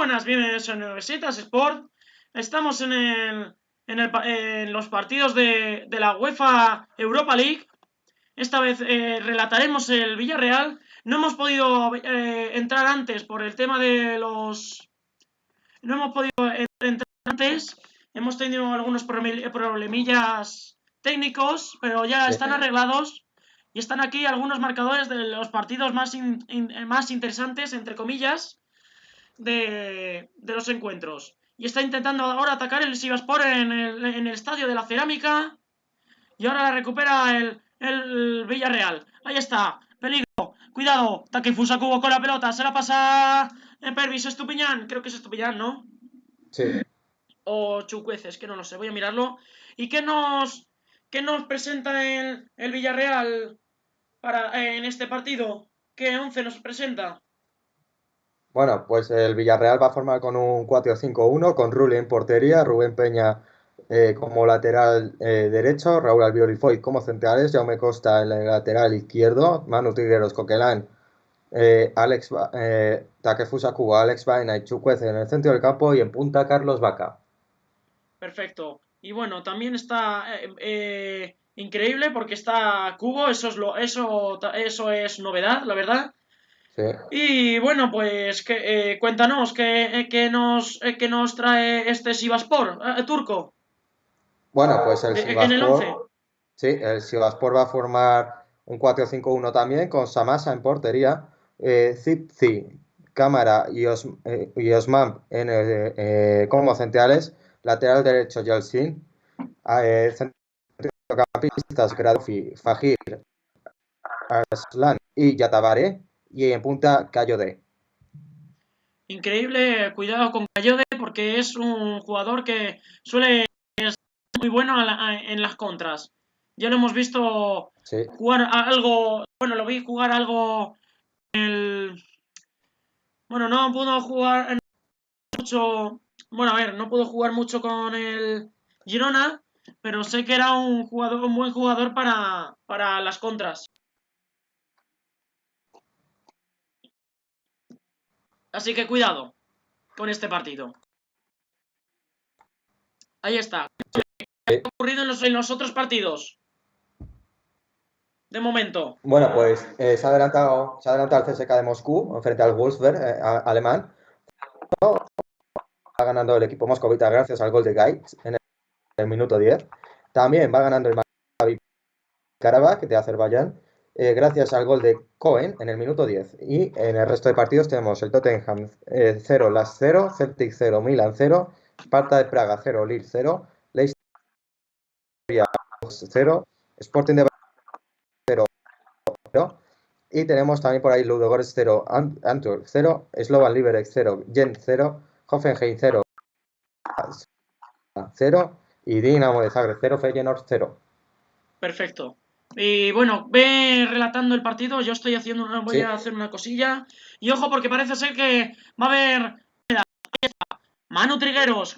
buenas, bienvenidos a Universitas Sport. Estamos en los partidos de la UEFA Europa League. Esta vez relataremos el Villarreal. No hemos podido entrar antes por el tema de los... No hemos podido entrar antes. Hemos tenido algunos problemillas técnicos, pero ya Sí. están arreglados. Y están aquí algunos marcadores de los partidos más interesantes, entre comillas, de los encuentros. Y está intentando ahora atacar el Sivasspor en el estadio de la Cerámica. Y ahora la recupera el Villarreal. Ahí está. Peligro. Cuidado. Takefusa Kubo con la pelota. Se la pasa Pervis Estupiñán. Creo que es Estupiñán, ¿no? Sí. O Chucueces, que no lo sé. Voy a mirarlo. ¿Y qué nos presenta el Villarreal en este partido? ¿Qué 11 nos presenta? Bueno, pues el Villarreal va a formar con un 4-5-1, con Rulli en portería, Rubén Peña como lateral derecho, Raúl Albiol y Foyt como centrales, Jaume Costa en el lateral izquierdo, Manu Trigueros, Coquelán, Takefusa Kubo, Alex Baena y Chukwueze en el centro del campo y en punta Carlos Vaca. Perfecto. Y bueno, también está increíble porque está Cubo, eso es novedad, la verdad. Sí. Y bueno, pues cuéntanos, ¿qué nos trae este Sivasspor turco Bueno, pues en el 11? El Sivasspor va a formar un 4-5-1 también, con Samasa en portería, Zipzi, Cámara y Osman como centrales, lateral derecho Yeltsin, centrocampistas Gradofi, Fajir, Arslan y Yatabare, y en punta Cayode. Increíble, cuidado con Cayode porque es un jugador que suele ser muy bueno en las contras. Ya lo hemos visto Sí. jugar algo, bueno, lo vi jugar algo el... Bueno, no pudo jugar mucho. Bueno, a ver, no pudo jugar mucho con el Girona, pero sé que era un buen jugador para las contras. Así que cuidado con este partido. Ahí está. ¿Qué ha ocurrido en los otros partidos? De momento. Bueno, pues se ha adelantado el CSKA de Moscú frente al Wolfsberg alemán. Va ganando el equipo moscovita gracias al gol de Gaitz en el minuto 10. También va ganando el Maccabi Karabakh de Azerbaiyán gracias al gol de Cohen en el minuto 10. Y en el resto de partidos tenemos el Tottenham 0, Las 0, Celtic 0, Milan 0, Sparta de Praga 0, Lille 0, Leicester 0, Sporting de 0, 0. Y tenemos también por ahí Ludogorets 0, Antwerp 0, Slovan Liberec 0, Gent 0, Hoffenheim 0, 0 y Dinamo de Zagreb 0, Feyenoord 0. Perfecto. Y bueno, ve relatando el partido. Yo voy Sí. a hacer una cosilla. Y ojo, porque parece ser que va a haber Manu Trigueros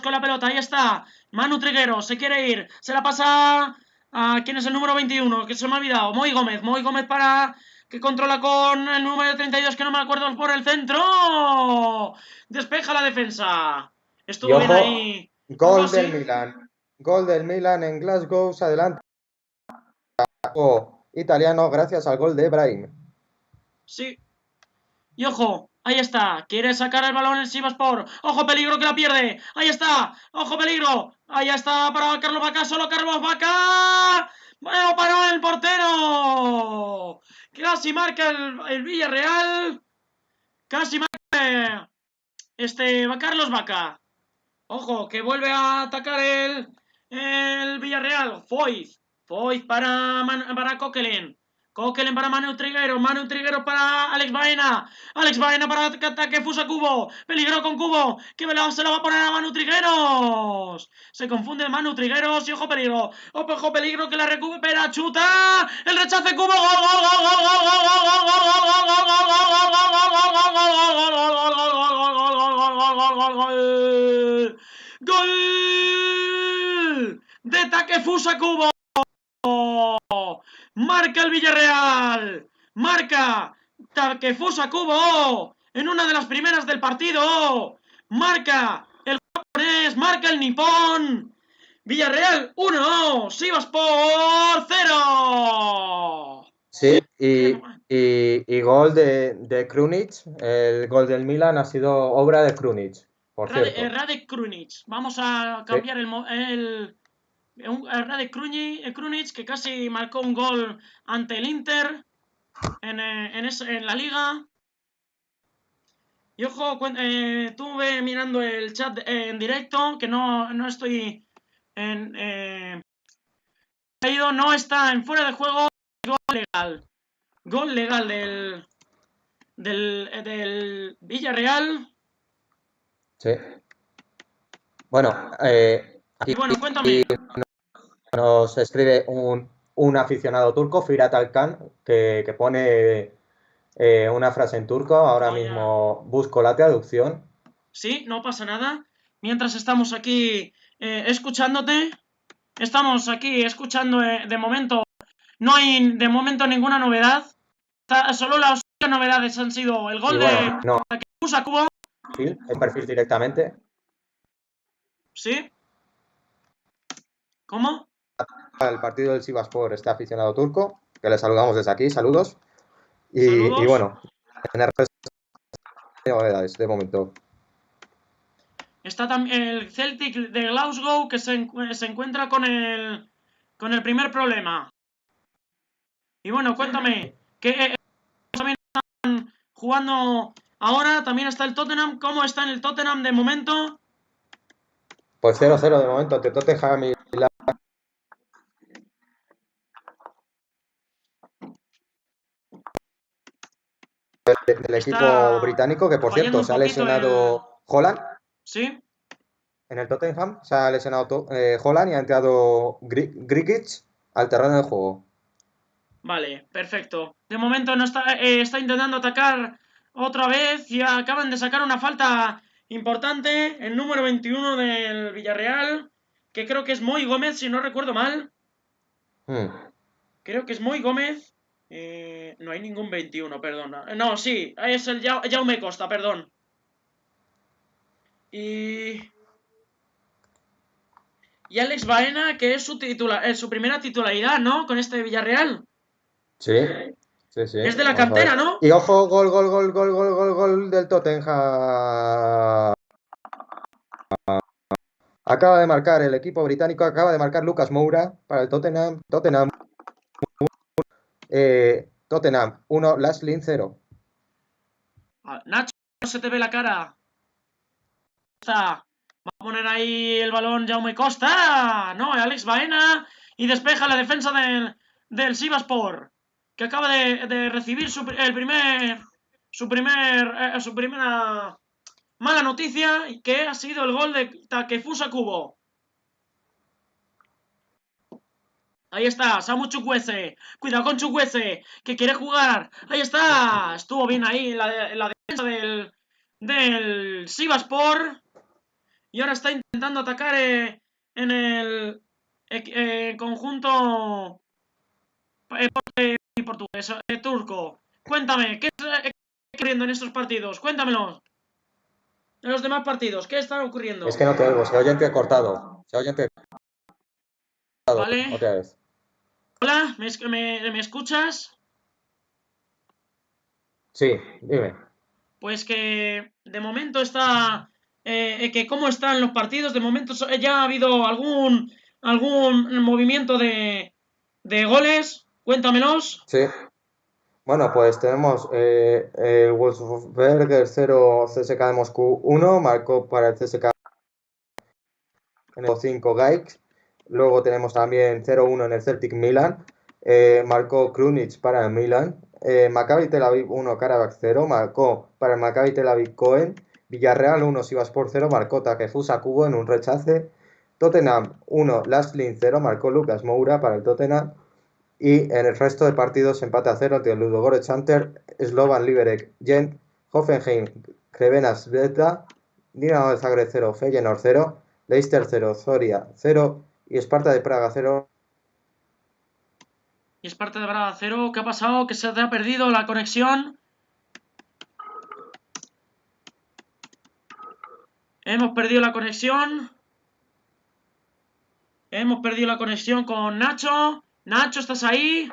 con la pelota, ahí está. Manu Trigueros, se quiere ir, se la pasa a quién es el número 21, que se me ha olvidado. Moy Gómez para que controla con el número 32, que no me acuerdo, por el centro. Despeja la defensa. Y Estuvo bien ojo, ahí. Ojo, gol del sí. Milan. Gol del Milan en Glasgow, se adelanta italiano gracias al gol de Brahim. Sí. Y ojo, ahí está. Quiere sacar el balón el Sivasspor. Ojo, peligro que la pierde. Ahí está. Ojo, peligro. Ahí está para Carlos Vaca. Solo Carlos Vaca. Bueno, paró el portero. Casi marca el Villarreal. Casi marca Carlos Vaca. Ojo, que vuelve a atacar el Villarreal. Foyt para Coquelin. Coquelin para Manu Trigueros. Manu Trigueros para Alex Baena. Alex Baena para Takefusa Kubo. Peligro con Kubo. Que se lo va a poner a Manu Trigueros. Se confunde Manu Trigueros y ojo peligro. Ojo peligro que la recupera. Chuta. El rechace Kubo. Gol, gol, gol, gol, gol, gol, gol, gol, gol, gol, gol, gol, gol, gol, gol, gol, gol, ¡Gol! ¡De Takefusa Kubo! ¡Marca el Villarreal! ¡Marca! ¡Takefusa Kubo! en una de las primeras del partido. Marca el japonés, marca el nipón. Villarreal 1, Sivasspor 0. Sí, y gol de Krunic, el gol del Milan ha sido obra de Krunic, por cierto. Radek Krunic. Vamos a Sí, cambiar Radek Krunic, que casi marcó un gol ante el Inter en la liga. Y ojo, estuve mirando el chat en directo, que no estoy en... no está en fuera de juego, gol legal. Gol legal del Villarreal. sí. Bueno, aquí Y bueno, cuéntame. nos escribe un aficionado turco, Firat Alkan, que pone una frase en turco. Ahora Vaya. mismo busco la traducción. Sí, no pasa nada. Mientras estamos aquí escuchándote, estamos aquí escuchando de momento. No hay de momento ninguna novedad. Solo las novedades han sido el Y gol bueno, de no, Takefusa Kubo. el perfil directamente. ¿Sí? ¿Cómo? El partido del Sivasspor, este aficionado turco, que le saludamos desde aquí, saludos. Y Saludos. bueno, en el resto de novedades de momento. Está también el Celtic de Glasgow, que se encuentra con el primer problema. Y bueno, cuéntame, ¿qué también están jugando ahora? También está el Tottenham. ¿Cómo está en el Tottenham de momento? Pues 0-0 de momento entre Tottenham y del equipo Está británico, que por fallando cierto un se ha poquito el... lesionado Holland. ¿Sí? En el Tottenham se ha lesionado Holland y ha entrado Grikic al terreno de juego. Vale, perfecto. De momento no está intentando atacar otra vez y acaban de sacar una falta importante. El número 21 del Villarreal, que creo que es Moy Gómez, si no recuerdo mal. Creo que es Moy Gómez. No hay ningún 21, perdón. No, sí, es el Jaume Costa, perdón. Y Alex Baena, que es su primera titularidad, ¿no? Con este Villarreal. Sí, sí, sí. Es de la Vamos a ver. cantera, ¿no? Y ojo, gol del Tottenham. Acaba de marcar el equipo británico, acaba de marcar Lucas Moura para el Tottenham. Tottenham 1, Lashlin 0. Nacho, no se te ve la cara. Va a poner ahí el balón Jaume Costa. No, Alex Baena. Y despeja la defensa del Sivasspor, que acaba de recibir su primera mala noticia, que ha sido el gol de Takefusa Kubo. Ahí está, Samu Chukwueze. Cuidado con Chukwueze, que quiere jugar. Ahí está. Estuvo bien ahí la defensa del Sivasspor. Y ahora está intentando atacar en el conjunto portugués, turco. Cuéntame, ¿qué está ocurriendo en estos partidos? Cuéntamelo. En los demás partidos, ¿qué está Es ocurriendo? que no te oigo, se oye entrecortado. Se oye entrecortado Vale. otra vez. Hola, ¿me escuchas? Sí, dime. Pues que de momento está... que cómo están los partidos, de momento ya ha habido algún movimiento de goles. Cuéntamelos. Sí. Bueno, pues tenemos el Wolfsberger 0, CSKA de Moscú 1, marcó para el CSKA en el 5 Gaik. Luego tenemos también 0-1 en el Celtic Milan, marcó Krunic para el Milan. Maccabi Tel Aviv 1, Karabakh 0, marcó para el Maccabi Tel Aviv Cohen. Villarreal 1, Sivasspor 0, marcó Takefusa Kubo en un rechace. Tottenham 1, Lashlin 0, marcó Lucas Moura para el Tottenham. Y en el resto de partidos empate a 0 entre Ludogorets Hunter, Slovan Liberec Gent, Hoffenheim Crevena Zvezda, Dinamo de Zagreb 0, Feyenoord 0, Leicester 0, Zoria 0 y Esparta de Praga 0. Y Esparta de Braga 0. ¿Qué ha pasado? Que se te ha perdido la conexión. Hemos perdido la conexión. Hemos perdido la conexión con Nacho. Nacho, ¿estás ahí?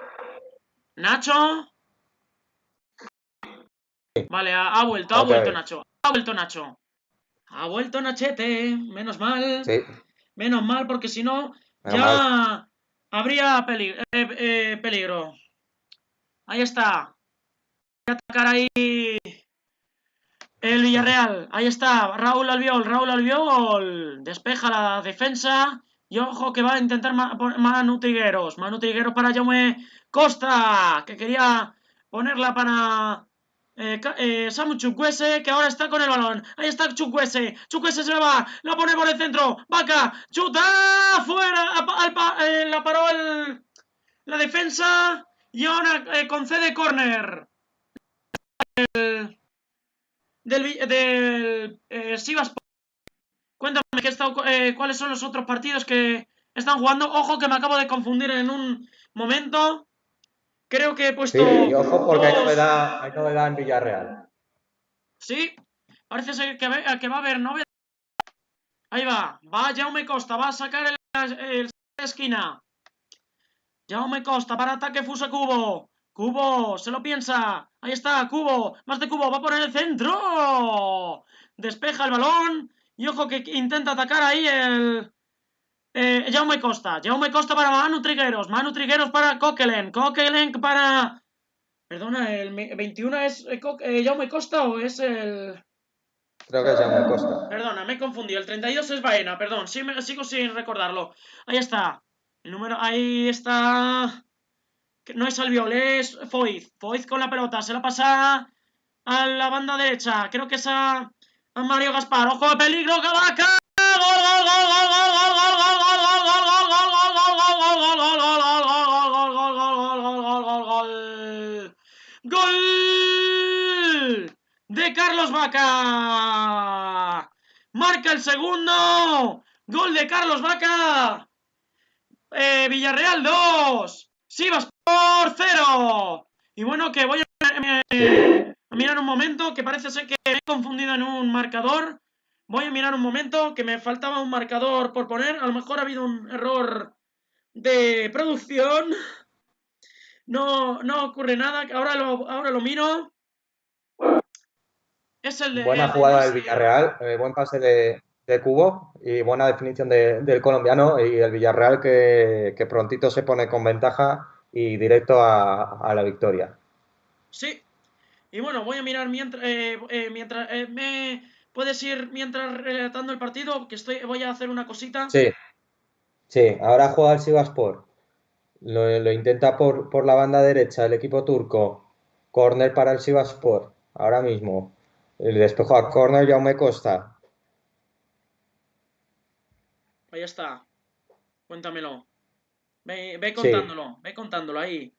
Nacho. Vale, ha vuelto Nacho. Ha vuelto Nacho. Ha vuelto Nachete. Menos mal. Sí. Menos mal, porque si no, Menos mal. ya habría peligro. Ahí está. Voy a atacar ahí el Villarreal. Ahí está. Raúl Albiol. Raúl Albiol. Despeja la defensa. Y ojo que va a intentar Manu Trigueros. Manu Trigueros para Jaume Costa. Que quería ponerla para Samu Chukwueze, que ahora está con el balón. Ahí está Chukwueze. Chukwueze se la va. La pone por el centro. Vaca. Chuta. Fuera. La paró la defensa. Y ahora concede córner. Del Sivaspor. Cuéntame cuáles son los otros partidos que están jugando. Ojo que me acabo de confundir en un momento. Creo que he puesto. Sí, y ojo porque hay novedad en Villarreal. Sí, parece ser que va a haber novedad. Ahí va. Va Jaume Costa. Va a sacar el esquina. Jaume Costa para ataque Fusa Cubo. Cubo, se lo piensa. Ahí está, Cubo. Más de Cubo, va por el centro. Despeja el balón. Y ojo que intenta atacar ahí el Jaume Costa. Jaume Costa para Manu Trigueros. Manu Trigueros para Coquelin. Coquelin para... Perdona, ¿el 21 es Jaume Costa o es el...? Creo que es Jaume Costa. Perdona, me he confundido. El 32 es Baena, perdón. Sí, sigo sin recordarlo. Ahí está. El número... Ahí está... No es Albiol, es Foiz. Foiz con la pelota. Se la pasa a la banda derecha. Creo que es a Mario Gaspar. ¡Ojo de peligro! ¡Vaca! ¡Gol! De Carlos Vaca. Marca el segundo. Gol de Carlos Vaca. Villarreal 2. Sivaspor 0. Y bueno, que voy a mirar un momento, que parece ser que me he confundido en un marcador. Voy a mirar un momento, que me faltaba un marcador por poner. A lo mejor ha habido un error de producción. No ocurre nada. Ahora lo miro. Es el de... Buena jugada del Villarreal, buen pase de Cubo y buena definición del colombiano y el Villarreal que prontito se pone con ventaja y directo a la victoria. Sí. Y bueno, voy a mirar mientras... me puedes ir mientras relatando el partido, que voy a hacer una cosita. Sí, ahora juega el Sivasspor. Lo intenta por la banda derecha el equipo turco. Córner para el Sivasspor. Ahora mismo. El despejo a córner Jaume Costa. Ahí está. Cuéntamelo. Ve Sí, contándolo ahí.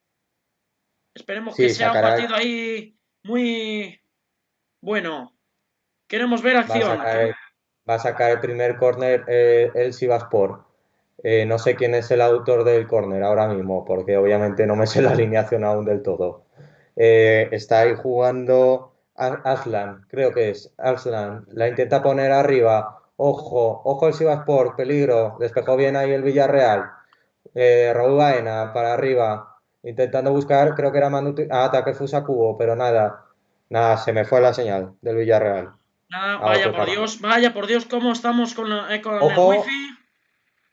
Esperemos que sí, sea un partido ahí muy bueno. Queremos ver acción. va a sacar el primer córner el Sivasspor. No sé quién es el autor del córner ahora mismo, porque obviamente no me sé la alineación aún del todo. Está ahí jugando Aslan, creo que es Aslan. La intenta poner arriba. Ojo el Sivasspor, peligro. Despejó bien ahí el Villarreal. Raúl Baena para arriba. Intentando buscar, creo que era ataque Fusa Cubo, pero nada. Nada, se me fue la señal del Villarreal. Nada, A otro partido. vaya por Dios, cómo estamos con el Ojo, wifi.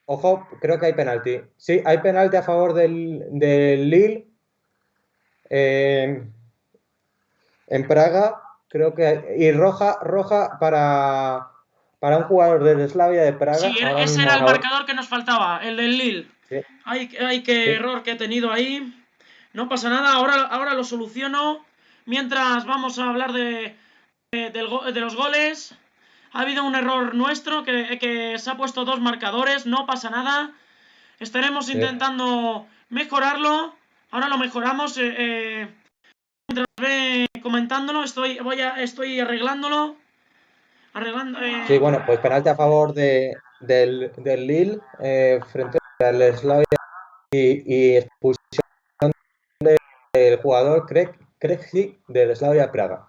ojo, creo que hay penalti. Sí, hay penalti a favor del Lille. En Praga, creo que hay. Y roja para un jugador del Slavia de Praga. Sí, Ahora ese mismo, era el marcador que nos faltaba, el del Lille. sí, Ay, qué sí, error que he tenido ahí. No pasa nada, ahora lo soluciono. Mientras vamos a hablar de los goles. Ha habido un error nuestro que se ha puesto dos marcadores, no pasa nada. Estaremos sí. intentando mejorarlo. Ahora lo mejoramos. Mientras ve comentándolo, estoy arreglándolo. Sí, bueno, pues penalti a favor del Lille frente al Slavia y expulsión del jugador Krejci del Slavia Praga.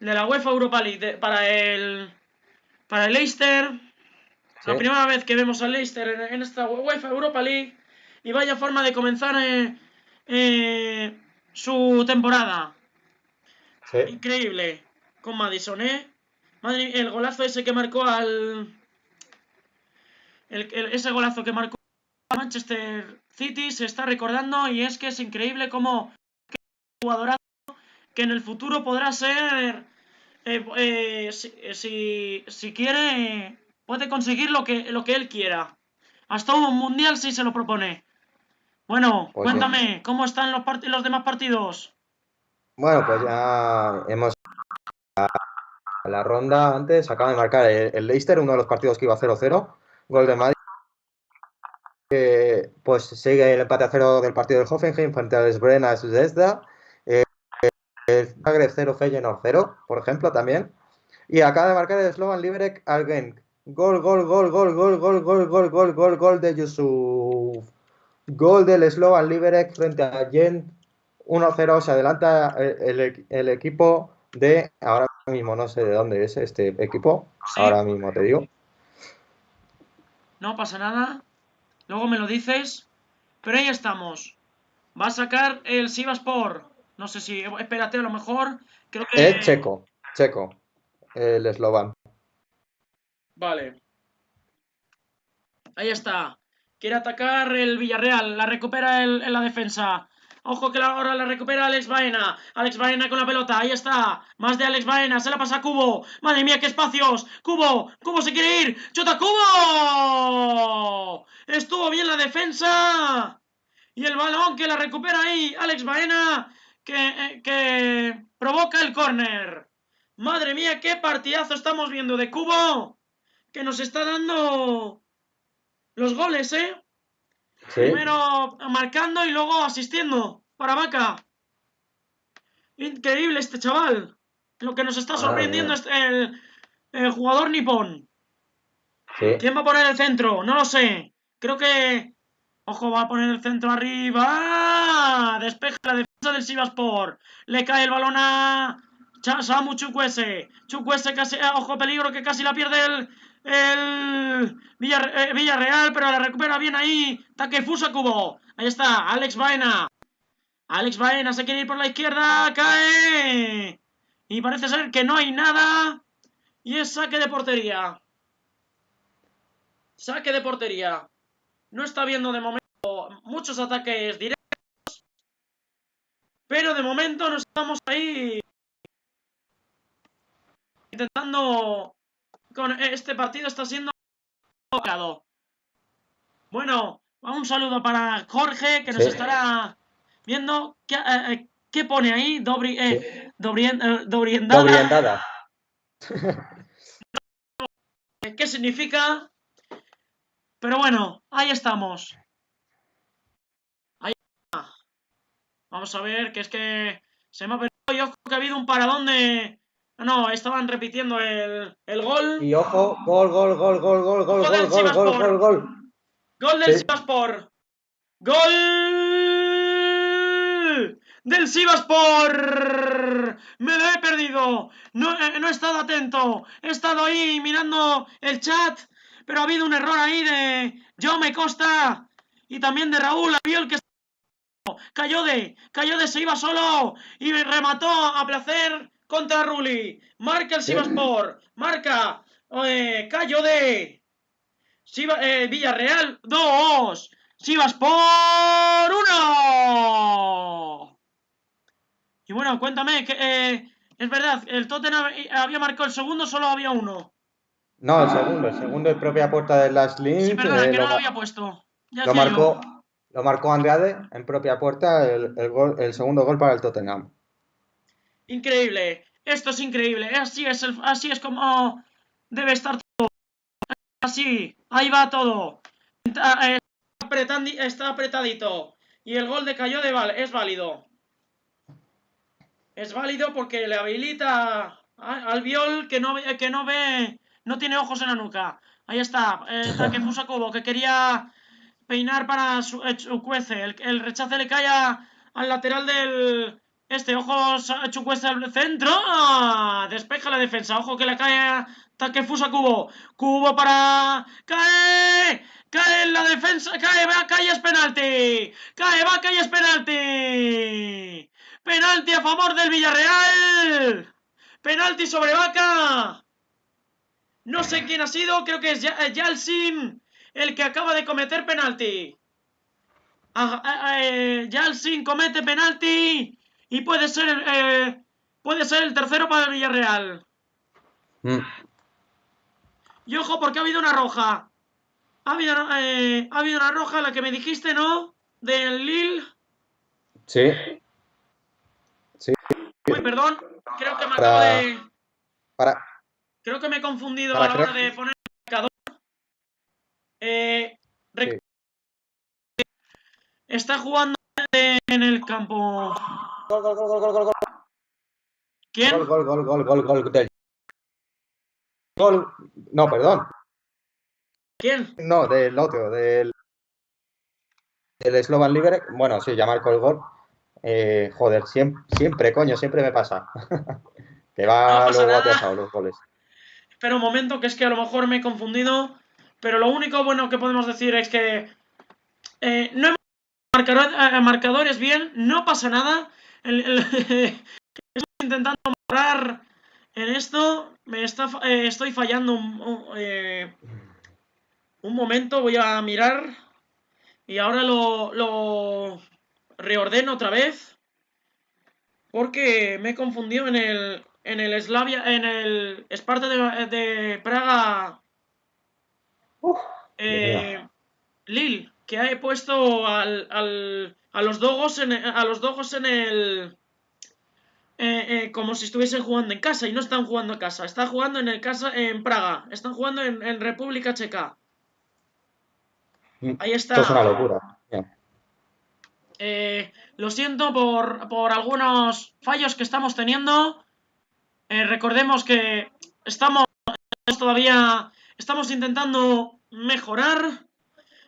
de la UEFA Europa League para el Leicester. Sí. La primera vez que vemos al Leicester en esta UEFA Europa League. Y vaya forma de comenzar su temporada. Sí. Increíble. Con Maddison, Madre, el golazo ese que marcó ese golazo que marcó a Manchester City se está recordando, y es que es increíble cómo jugadorazo que en el futuro podrá ser, si quiere, puede conseguir lo que él quiera. Hasta un mundial si se lo propone. Bueno, Pues sí. cuéntame, ¿cómo están los demás partidos? Bueno, pues ya hemos la ronda antes. Acaba de marcar el Leicester, uno de los partidos que iba 0-0. Gol de Madrid. Pues sigue el empate a 0 del partido del Hoffenheim frente al Sbrena Zvezda. El Zagreb 0, Feyenoord 0, por ejemplo, también. Y acaba de marcar el Slovan Liberec al Genk. Gol, gol, gol, gol, gol, gol, gol, gol, gol, gol, gol de Yusuf. Gol del Slovan Liberec frente a Genk. 1-0, se adelanta el equipo de, ahora mismo no sé de dónde es este equipo, Sí, ahora mismo te digo. no pasa nada. Luego me lo dices. Pero ahí estamos. Va a sacar el Sivasspor. No sé si. Espérate, a lo mejor. Creo Es que. checo, el eslovan. Vale. Ahí está. Quiere atacar el Villarreal. La recupera en la defensa. Ojo que ahora la recupera Alex Baena. Alex Baena con la pelota. Ahí está. Más de Alex Baena. Se la pasa a Cubo. Madre mía, qué espacios. Cubo. Cubo se quiere ir. ¡Chota Cubo! Estuvo bien la defensa. Y el balón que la recupera ahí Alex Baena. Que provoca el córner. Madre mía, qué partidazo estamos viendo de Cubo. Que nos está dando los goles, Sí, Primero marcando y luego asistiendo para Vaca. Increíble este chaval. Lo que nos está madre sorprendiendo mía. es el jugador nipón. Sí, ¿Quién va a poner el centro? No lo sé. Creo que... Ojo, va a poner el centro arriba. ¡Ah! Despeja la defensa del Sivasspor. Le cae el balón a Samu Chukwueze. Chukwueze casi... ojo, peligro, que casi la pierde el Villarreal, pero la recupera bien ahí. Takefusa Kubo. Ahí está, Alex Baena. Alex Baena se quiere ir por la izquierda. ¡Cae! Y parece ser que no hay nada. Y es saque de portería. Saque de portería. No está viendo de momento muchos ataques directos, pero de momento nos estamos ahí intentando con este partido. Está siendo complicado. Bueno, un saludo para Jorge, que nos sí, estará viendo. ¿Qué pone ahí? sí. Dobriendada. Dobriendada. ¿Qué significa? Pero bueno, ahí estamos. Ahí está. Vamos a ver, que es que se me ha perdido. Yo creo que ha habido un paradón de... No, estaban repitiendo el gol. Y ojo, gol, gol, gol, gol, gol, gol, Ojo gol, del gol, gol, Sivasspor. gol, gol. Gol del Sí, Sivasspor. Gol del Sivasspor. Me lo he perdido. No he estado atento. He estado ahí mirando el chat, pero ha habido un error ahí de Jaume Costa y también de Raúl Albiol, que Cayó de se iba solo y remató a placer contra Rulli. Marca el sí. Sivasspor. Marca Cayó de Villarreal 2. Sivasspor 1. Y bueno, cuéntame, es verdad, el Tottenham había marcado el segundo, solo había uno. No, el segundo es propia puerta de Last Sí, Link, perdona, que no lo había puesto. Ya lo decía yo. marcó, lo marcó Andrade en propia puerta el segundo gol para el Tottenham. Increíble. Esto es increíble. Así es como debe estar. Así, ahí va todo. Está apretadito. Y el gol de Cayó es válido. Es válido porque le habilita al Viol, no tiene ojos en la nuca. Ahí está, Takefusa Kubo, que quería peinar para su cuece. El rechace le cae al lateral Ojo, Chukwueze al centro. ¡Ah! Despeja la defensa. Ojo que la cae Takefusa Kubo. Kubo para... ¡Cae! ¡Cae en la defensa! ¡Cae! ¡Vaca y es penalti! ¡Cae Vaca y es penalti! ¡Penalti a favor del Villarreal! ¡Penalti sobre Vaca! No sé quién ha sido. Creo que es Yalcin el que acaba de cometer penalti. Yalcin comete penalti y puede ser el tercero para el Villarreal. Y ojo porque ha habido una roja. Ha habido una roja, la que me dijiste, ¿no? Del Lille. Sí. Sí. Uy, perdón. Creo que me acabo Para, de... para, Creo que me he confundido para a la hora de poner el marcador. Sí. Está jugando en el campo. Gol, gol, gol, gol, gol, gol, gol. ¿Quién? Gol, gol, gol, gol, gol, gol del gol. No, perdón. ¿Quién? No, del otro, del Slovan Liberec. Bueno, sí, ya marcó el gol. Joder, siempre, coño, siempre me pasa. Que No va pasa luego nada. atrasado los goles. Espera un momento, que es que a lo mejor me he confundido. Pero lo único bueno que podemos decir es que no hemos marcadores bien, no pasa nada. Estoy intentando mejorar en esto. Estoy fallando un momento, voy a mirar. Y ahora lo reordeno otra vez. Porque me he confundido en el Slavia, en el Sparta de Praga. Lille, que he puesto a los dogos en el... como si estuviesen jugando en casa y no están jugando en casa. Están jugando en Praga. Están jugando en República Checa. Ahí Esto es una está. locura. Lo siento por algunos fallos que estamos teniendo. Recordemos que estamos intentando mejorar.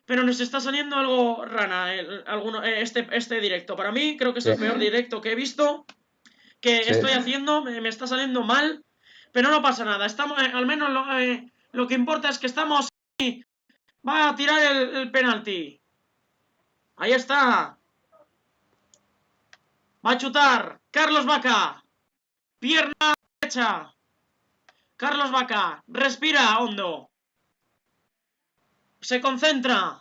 Pero nos está saliendo algo rana este directo. Para mí creo que es Sí. el peor directo que he visto. Que Sí. estoy haciendo. Me está saliendo mal. Pero no pasa nada. Estamos, al menos lo que importa es que estamos. Va a tirar el penalti. Ahí está. Va a chutar. Carlos Vaca. Pierna derecha. Carlos Vaca. Respira hondo. Se concentra.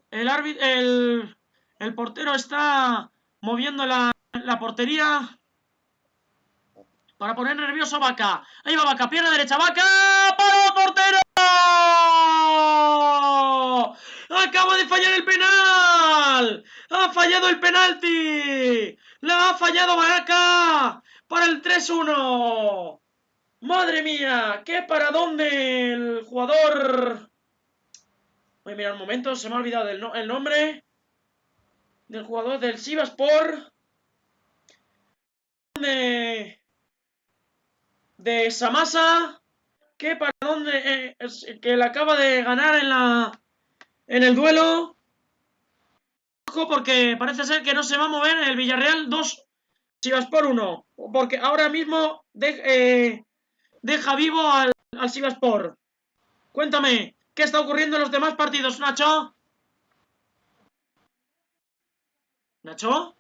El portero está moviendo la portería para poner nervioso a Vaca. Ahí va Vaca, pierna derecha, Vaca, ¡palo, portero! ¡Acaba de fallar el penal! ¡Ha fallado el penalti! ¡La ha fallado Vaca! Para el 3-1. ¡Madre mía! ¡Qué paradón del jugador! Voy a mirar un momento, se me ha olvidado el nombre del jugador del Sivasspor de Samasa, que para dónde que le acaba de ganar en el duelo. Ojo, porque parece ser que no se va a mover el Villarreal 2, Sivasspor 1, porque ahora mismo deja vivo al Sivasspor. Cuéntame, ¿qué está ocurriendo en los demás partidos, Nacho? ¿Nacho?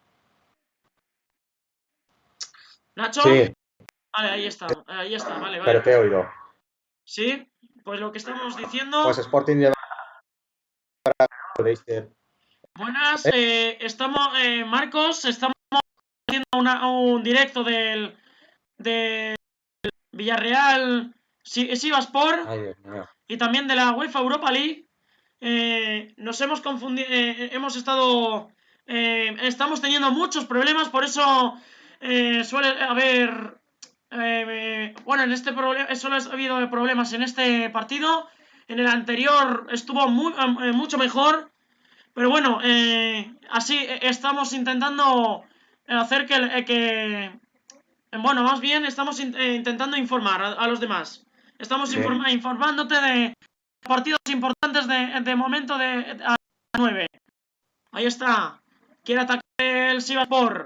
¿Nacho? Sí, Vale, ahí está, vale, pero vale. te he oído. Sí, pues lo que estamos diciendo. Pues Sporting de Leicester. Buenas, estamos, Marcos, estamos haciendo un directo del Villarreal Sivasspor Ay, Dios mío. y también de la UEFA Europa League. Nos hemos confundido, estamos teniendo muchos problemas, por eso suele haber, bueno, en este problema solo ha habido problemas en este partido. En el anterior estuvo mucho mejor. Pero bueno, así estamos intentando hacer bueno, más bien estamos intentando informar a los demás. Estamos Sí. informándote de partidos importantes de momento a 9. Ahí está. Quiere atacar el Sivasspor.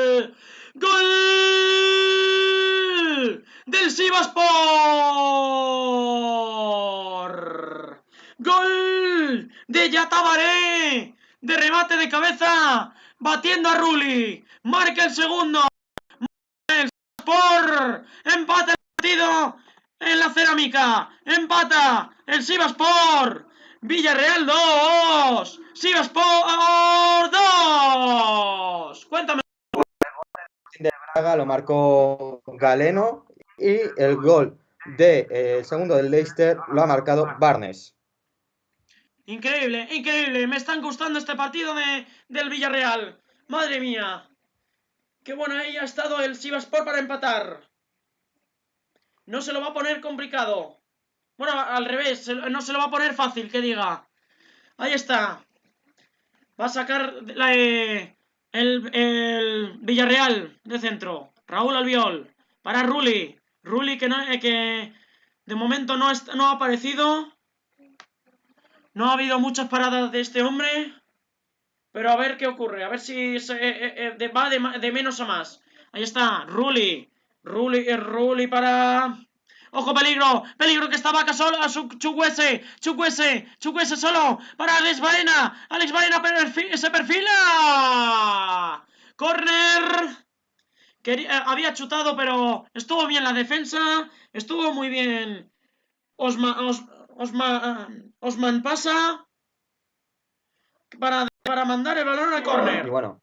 Sivaspor. ¡Gol de Yatabaré! De remate de cabeza, batiendo a Rulli. Marca el segundo. El Sivaspor. Empata el partido en la cerámica. Empata el Sivaspor. Villarreal 2. Sivaspor 2. Cuéntame. De Braga lo marcó Galeno y el gol de segundo del Leicester lo ha marcado Barnes. Increíble, increíble. Me están gustando este partido del Villarreal. Madre mía. Qué bueno ahí ha estado el Sivaspor para empatar. No se lo va a poner complicado. Bueno, al revés, no se lo va a poner fácil, que diga. Ahí está. Va a sacar el Villarreal de centro. Raúl Albiol. Para Rulli. Rulli que de momento no ha aparecido. No ha habido muchas paradas de este hombre. Pero a ver qué ocurre. A ver si va de menos a más. Ahí está. Rulli. Rulli para... ¡Ojo, peligro! ¡Peligro que está Vaca solo! ¡A su Chukwueze! ¡Chukwueze solo! ¡Para Alex Baena! ¡Alex Baena se perfila! ¡Corner! Había chutado, pero estuvo bien la defensa. Estuvo muy bien Osman Pasa para mandar el balón a córner. Y bueno,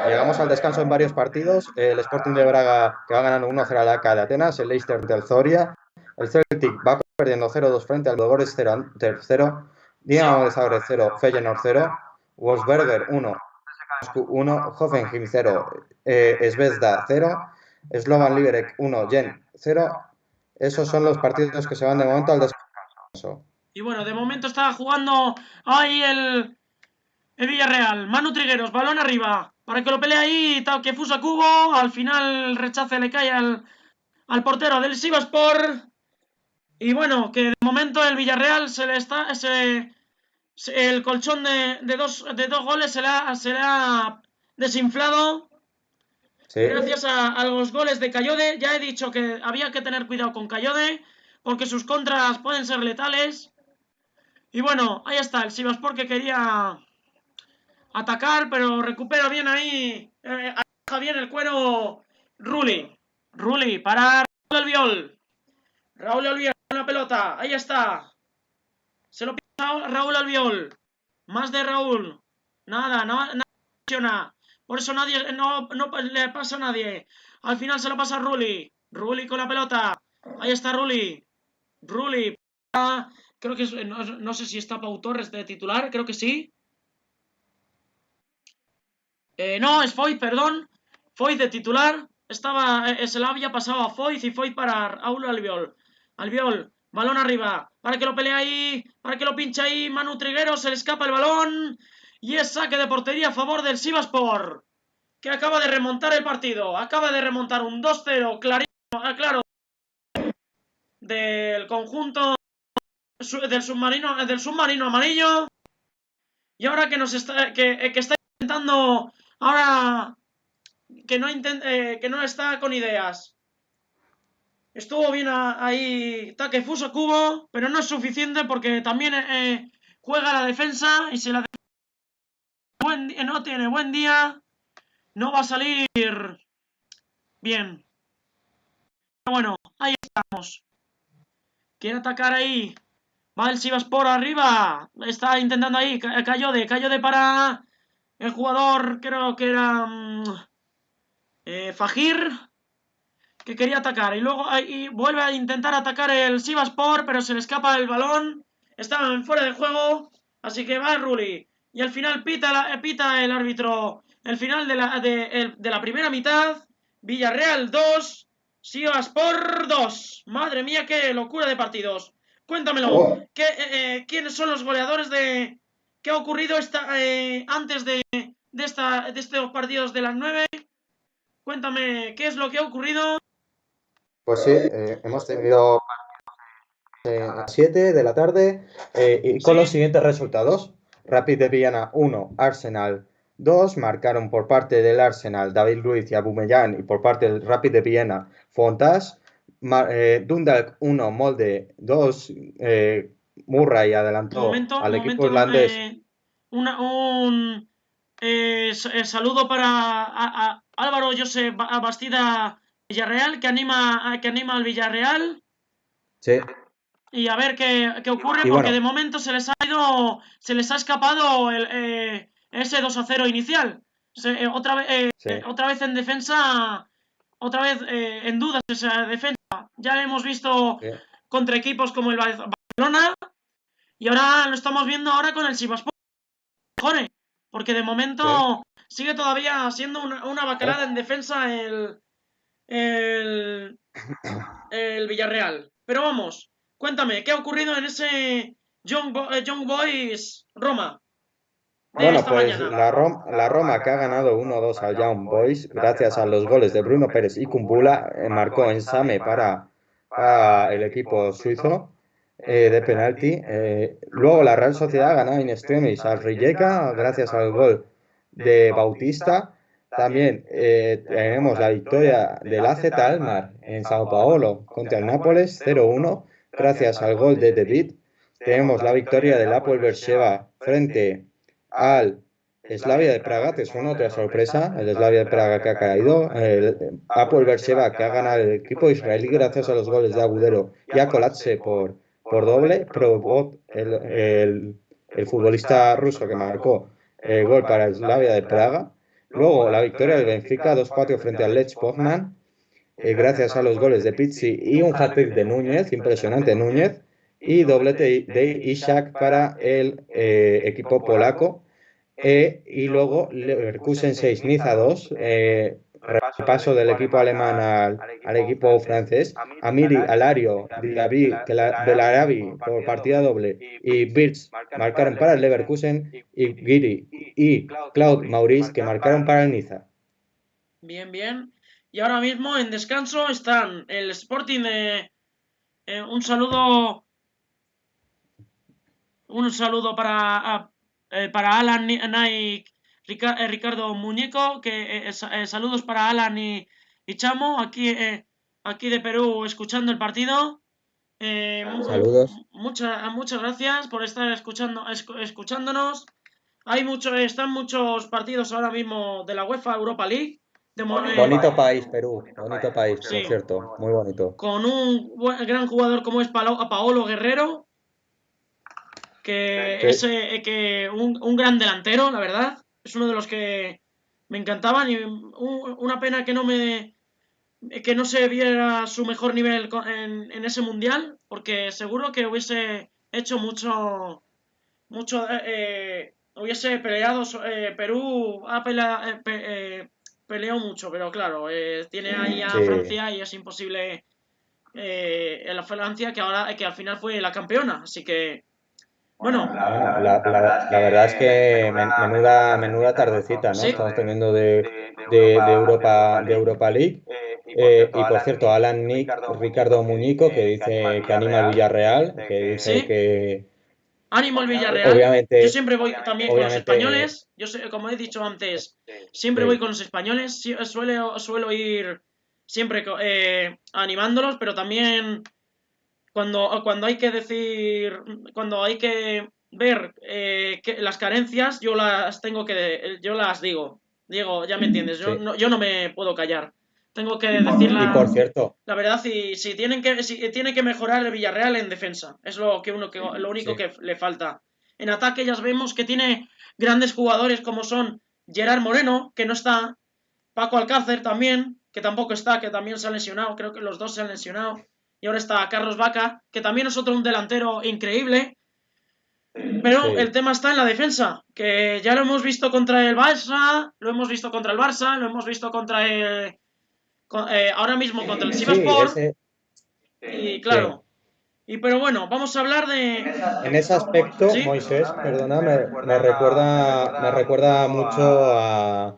llegamos al descanso en varios partidos. El Sporting de Braga que va ganando 1-0 al AK de Atenas, el Leicester del Zoria, el Celtic va perdiendo 0-2 frente al Ludogorets 0-0, Dinamo de Zagreb 0, Feyenoord 0, Wolfsberger 1, 1, Hoffenheim 0, Zvezda 0, Slovan Liberec 1, Gen 0. Esos son los partidos que se van de momento al descanso. Y bueno, de momento está jugando ahí el Villarreal. Manu Trigueros, balón arriba. Para que lo pelee ahí, Takefusa Kubo. Al final el rechace le cae al portero del Sivaspor. Y bueno, que de momento el Villarreal el colchón de dos goles se le ha desinflado. Sí. Gracias a los goles de Kayode. Ya he dicho que había que tener cuidado con Kayode, porque sus contras pueden ser letales. Y bueno, ahí está el Sivaspor que quería atacar, pero recupera bien ahí. Deja bien el cuero Rulli. Rulli para Raúl Albiol. Raúl Albiol con la pelota. Ahí está. Se lo pisa Raúl Albiol. Más de Raúl. Nada funciona. Por eso no le pasa a nadie. Al final se lo pasa a Rulli. Rulli con la pelota. Ahí está Rulli. Rulli. Creo que no sé si está Pau Torres de titular. Creo que sí. No, es Foyt, perdón. Foyt de titular. Se la había pasado a Foyt y Foyt para Raúl Albiol. Albiol, balón arriba. Para que lo pelee ahí. Para que lo pinche ahí. Manu Trigueros, se le escapa el balón. Y es saque de portería a favor del Sivaspor, que acaba de remontar el partido. Acaba de remontar un 2-0 claro del conjunto del submarino amarillo. Y ahora que está intentando... Ahora que no está con ideas. Estuvo bien ahí Takefusa Kubo, pero no es suficiente porque también juega la defensa y si la defensa no tiene buen día, no va a salir bien. Pero bueno, ahí estamos. Quiere atacar ahí. Va el Sivaspor arriba. Está intentando ahí. Kayode para el jugador, creo que era Fajir, que quería atacar. Y luego vuelve a intentar atacar el Sivaspor, pero se le escapa el balón. Está fuera de juego. Así que va Rulli. Y al final pita el árbitro el final de la primera mitad. Villarreal 2, Sivaspor 2. Madre mía, qué locura de partidos. Cuéntamelo. ¿Quiénes son los goleadores de... ¿Qué ha ocurrido antes de estos partidos de las 9? Cuéntame, ¿qué es lo que ha ocurrido? Pues sí, hemos tenido a las 7 de la tarde y con los siguientes resultados. Rapid de Viena 1, Arsenal 2 marcaron por parte del Arsenal David Luiz y Aubameyang, y por parte del Rapid de Viena Fontàs. Dundalk 1, Molde 2, Murray adelantó al equipo irlandés. Un saludo para Álvaro José Bastida Villarreal, que anima al Villarreal. Sí. Y a ver qué ocurre, Y porque bueno, de momento se les ha escapado ese 2-0 inicial. Otra vez en defensa, otra vez en dudas esa defensa. Ya hemos visto sí. contra equipos como el Barcelona, y ahora lo estamos viendo ahora con el Sivasspor, porque de momento sigue todavía siendo una bacalada en defensa el Villarreal. Pero vamos, cuéntame, ¿qué ha ocurrido en ese Young Boys Roma de Bueno, esta pues mañana? la Roma, que ha ganado 1-2 al Young Boys gracias a los goles de Bruno Pérez y Kumbula, marcó en Same para el equipo suizo de penalti. Luego la Real Sociedad ha ganado in extremis al Rijeka gracias al gol de Bautista. También tenemos la victoria del AZ Alkmaar en Sao Paulo contra el Nápoles 0-1 gracias al gol de David. Tenemos la victoria del Apoel Beersheva frente al Slavia de Praga. ¿Te suena otra sorpresa? El Slavia de Praga, que ha caído. El Apoel Beersheva, que ha ganado el equipo israelí gracias a los goles de Agudero y a Kolatse por doble. Probot, el futbolista ruso que marcó el gol para el Slavia de Praga. Luego la victoria del Benfica 2-4 frente al Lech Poznan, gracias a los goles de Pizzi y un hat-trick de Núñez, impresionante Núñez, y doblete de Ishak para el equipo polaco. Y luego Leverkusen 6, Niza 2, repaso del equipo alemán al equipo francés. Amiri, Alario, Belarabi por partida doble y Birch marcaron para el Leverkusen, y Giri y Claude Maurice, que marcaron para el Niza. Bien, bien. Y ahora mismo en descanso están el Sporting de... un saludo para Alan, Nike, Ricardo Muñeco, saludos para Alan y Chamo, aquí de Perú, escuchando el partido. Saludos. Muchas gracias por estar escuchándonos. Están muchos partidos ahora mismo de la UEFA Europa League. Bonito país, Perú. Bonito país, por Sí, cierto. Muy bonito. con un gran jugador como es Paolo Guerrero, que es un gran delantero, la verdad. Es uno de los que me encantaban, y una pena que no se viera su mejor nivel en ese mundial, porque seguro que hubiese hecho mucho, hubiese peleado. Perú peleó mucho, pero claro, tiene ahí a Sí. Francia y es imposible. La Francia, que al final fue la campeona, así que bueno. Bueno, la verdad es que menuda tardecita, ¿no? Sí, Estamos teniendo de Europa League. Y por cierto, Alan Nick, Ricardo Muñico, que dice que anima al Villarreal, que dice sí. que Ánimo al Villarreal. Yo obviamente, siempre voy también con los obviamente, españoles. Como he dicho antes, siempre voy con los españoles. Suelo ir siempre animándolos, pero también cuando hay que decir, cuando hay que ver las carencias, yo las digo. Diego, ya me entiendes. sí. Yo no me puedo callar. Tengo que decir Y por cierto, la verdad. Y si tiene que mejorar el Villarreal en defensa, es lo único sí, que le falta. En ataque ya vemos que tiene grandes jugadores como son Gerard Moreno, que no está, Paco Alcácer también, que tampoco está, que también se ha lesionado, creo que los dos se han lesionado, y ahora está Carlos Vaca, que también es un delantero increíble. Pero el sí. tema está en la defensa, que ya lo hemos visto contra el Barça, lo hemos visto contra el Barça, lo hemos visto ahora mismo contra el Sí, Sivasspor. Y sí. claro, pero bueno, vamos a hablar de... En ese aspecto, ¿Sí? Moisés, perdona, me recuerda mucho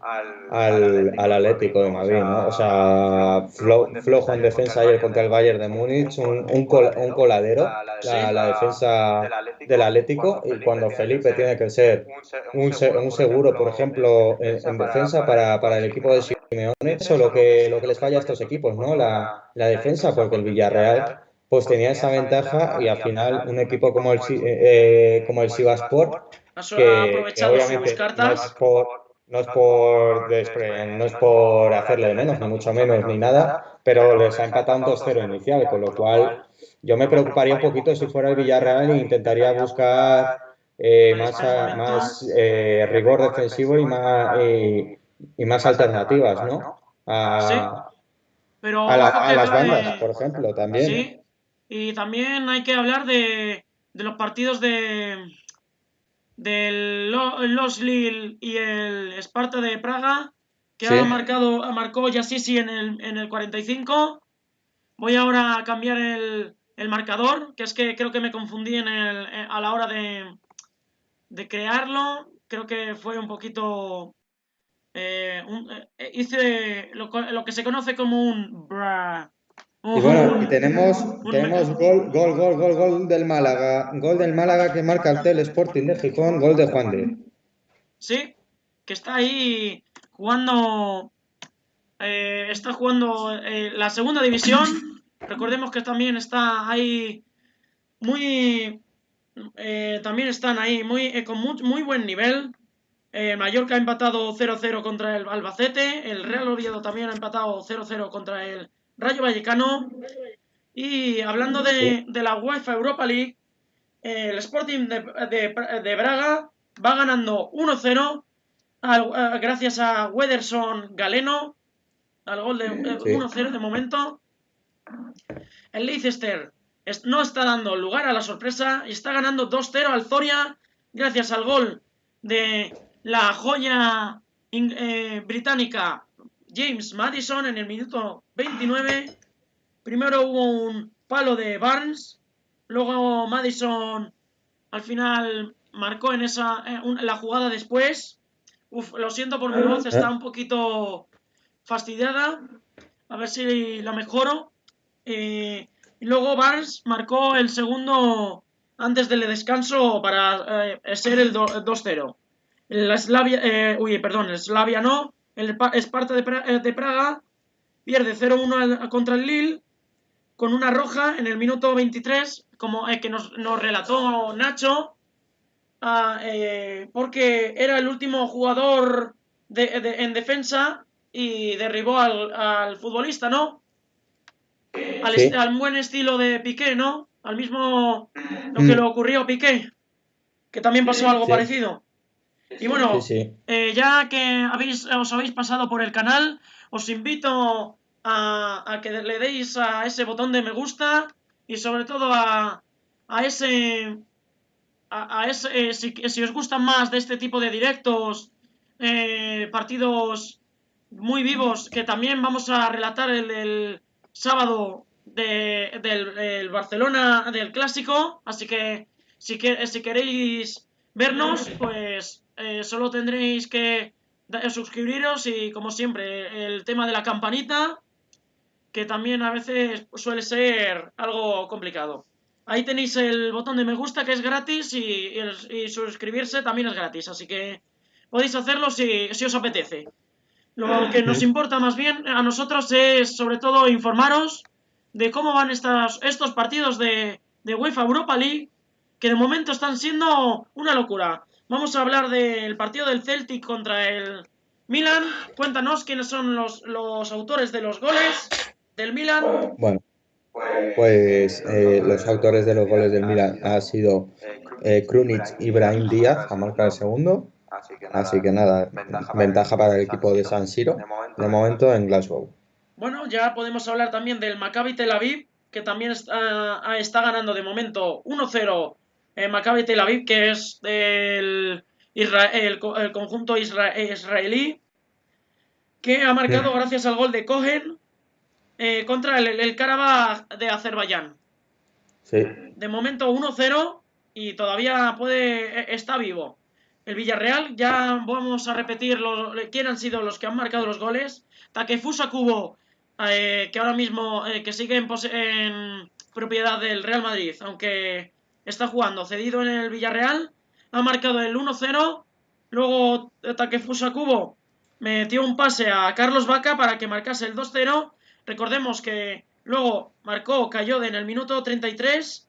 al Atlético de Madrid, ¿no? O sea, flojo en defensa ayer contra el Bayern de Múnich, un coladero, Sí, la defensa del Atlético, y cuando Felipe tiene que ser un seguro, por ejemplo, en defensa para el equipo de Simeone, eso es lo que les falla a estos equipos, ¿no? La defensa, porque el Villarreal pues tenía esa ventaja y al final un equipo como el Sivasspor, ha que aprovechado sus obviamente cartas. no es por hacerle de menos, ni mucho menos, ni nada, pero les ha empatado un 2-0 inicial, con lo cual yo me preocuparía un poquito si fuera el Villarreal e intentaría buscar Espera un momento. más rigor defensivo y más alternativas, ¿no? Sí, A, pero ojo que a las bandas, por ejemplo, también. sí, y también hay que hablar de los partidos del Los Lille y el Sparta de Praga, que Sí. marcó Yassisi en el 45. Voy ahora a cambiar el marcador, que es que creo que me confundí a la hora de crearlo. Creo que fue un poquito... hice lo que se conoce como un... Y bueno, y un tenemos gol del Málaga que marca el Tel Sporting de Gijón, gol de Juan de. sí, que está ahí jugando... está jugando la segunda división. Recordemos que también está ahí muy... también están ahí con muy buen nivel. Mallorca ha empatado 0-0 contra el Albacete. El Real Oviedo también ha empatado 0-0 contra el Rayo Vallecano. Y hablando Sí, de la UEFA Europa League, el Sporting de Braga va ganando 1-0 gracias a Wederson Galeno, al gol de sí. 1-0 de momento. El Leicester no está dando lugar a la sorpresa y está ganando 2-0 al Zoria gracias al gol de la joya británica James Maddison en el minuto 29. Primero hubo un palo de Barnes, luego Maddison al final marcó en la jugada después. Lo siento por mi voz, está un poquito fastidiada. A ver si la mejoro. Y luego Barnes marcó el segundo antes del descanso para ser el 2-0. El Slavia no. El Sparta de Praga pierde 0-1 contra el Lille con una roja en el minuto 23, como que nos relató Nacho, porque era el último jugador en defensa y derribó al futbolista, ¿no? Sí. Al buen estilo de Piqué, ¿no? Al mismo lo que le Mm, ocurrió a Piqué, que también pasó algo sí, parecido. Y sí, bueno, sí. ya que os habéis pasado por el canal, os invito a que le deis a ese botón de me gusta y sobre todo a ese... si os gustan más de este tipo de directos, partidos muy vivos, que también vamos a relatar el del sábado del Barcelona, del Clásico, así que si queréis vernos, pues solo tendréis que suscribiros y como siempre el tema de la campanita, que también a veces suele ser algo complicado. Ahí tenéis el botón de me gusta que es gratis y suscribirse también es gratis, así que podéis hacerlo si os apetece. Lo que nos Mm. importa más bien a nosotros es sobre todo informaros de cómo van estos partidos de UEFA Europa League, que de momento están siendo una locura. Vamos a hablar del partido del Celtic contra el Milan. Cuéntanos quiénes son los autores de los goles del Milan. Bueno, pues los autores de los goles del Milan ha sido Krunic y Brahim Díaz a marcar el segundo. Así que nada, ventaja para el equipo de San Siro, de momento en Glasgow. Bueno, ya podemos hablar también del Maccabi Tel Aviv, que también está ganando de momento 1-0 Maccabi Tel Aviv, que es el conjunto israelí, que ha marcado Mm. gracias al gol de Cohen contra el Karabaj de Azerbaiyán. Sí, De momento 1-0 y todavía está vivo. el Villarreal, ya vamos a repetir quién han sido los que han marcado los goles. Takefusa Kubo, que ahora mismo que sigue en propiedad del Real Madrid, aunque está jugando cedido en el Villarreal, ha marcado el 1-0. Luego Takefusa Kubo metió un pase a Carlos Vaca para que marcase el 2-0. Recordemos que luego marcó Cayode en el minuto 33.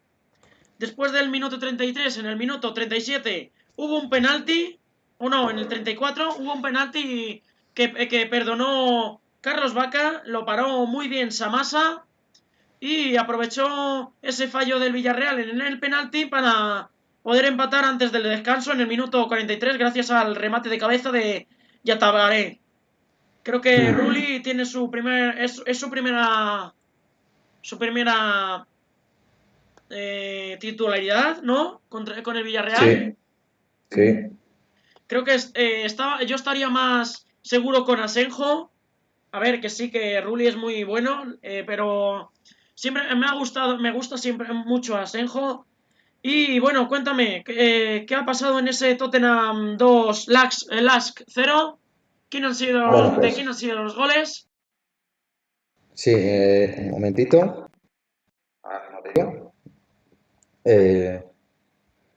Después del minuto 33, en el minuto 37, hubo un penalti. O no, en el 34 hubo un penalti que perdonó Carlos Vaca. Lo paró muy bien Samasa. Y aprovechó ese fallo del Villarreal en el penalti para poder empatar antes del descanso en el minuto 43 gracias al remate de cabeza de Yatabaré. Creo que Rulli tiene es su primera titularidad, ¿no? Con el Villarreal. Sí. Creo que yo estaría más seguro con Asenjo. A ver, que sí, que Rulli es muy bueno, pero siempre me gusta siempre mucho Asenjo. Y bueno, cuéntame, ¿qué ha pasado en ese Tottenham 2, Lask 0? Bueno, ¿De pues quién han sido los goles? sí, un momentito. Eh,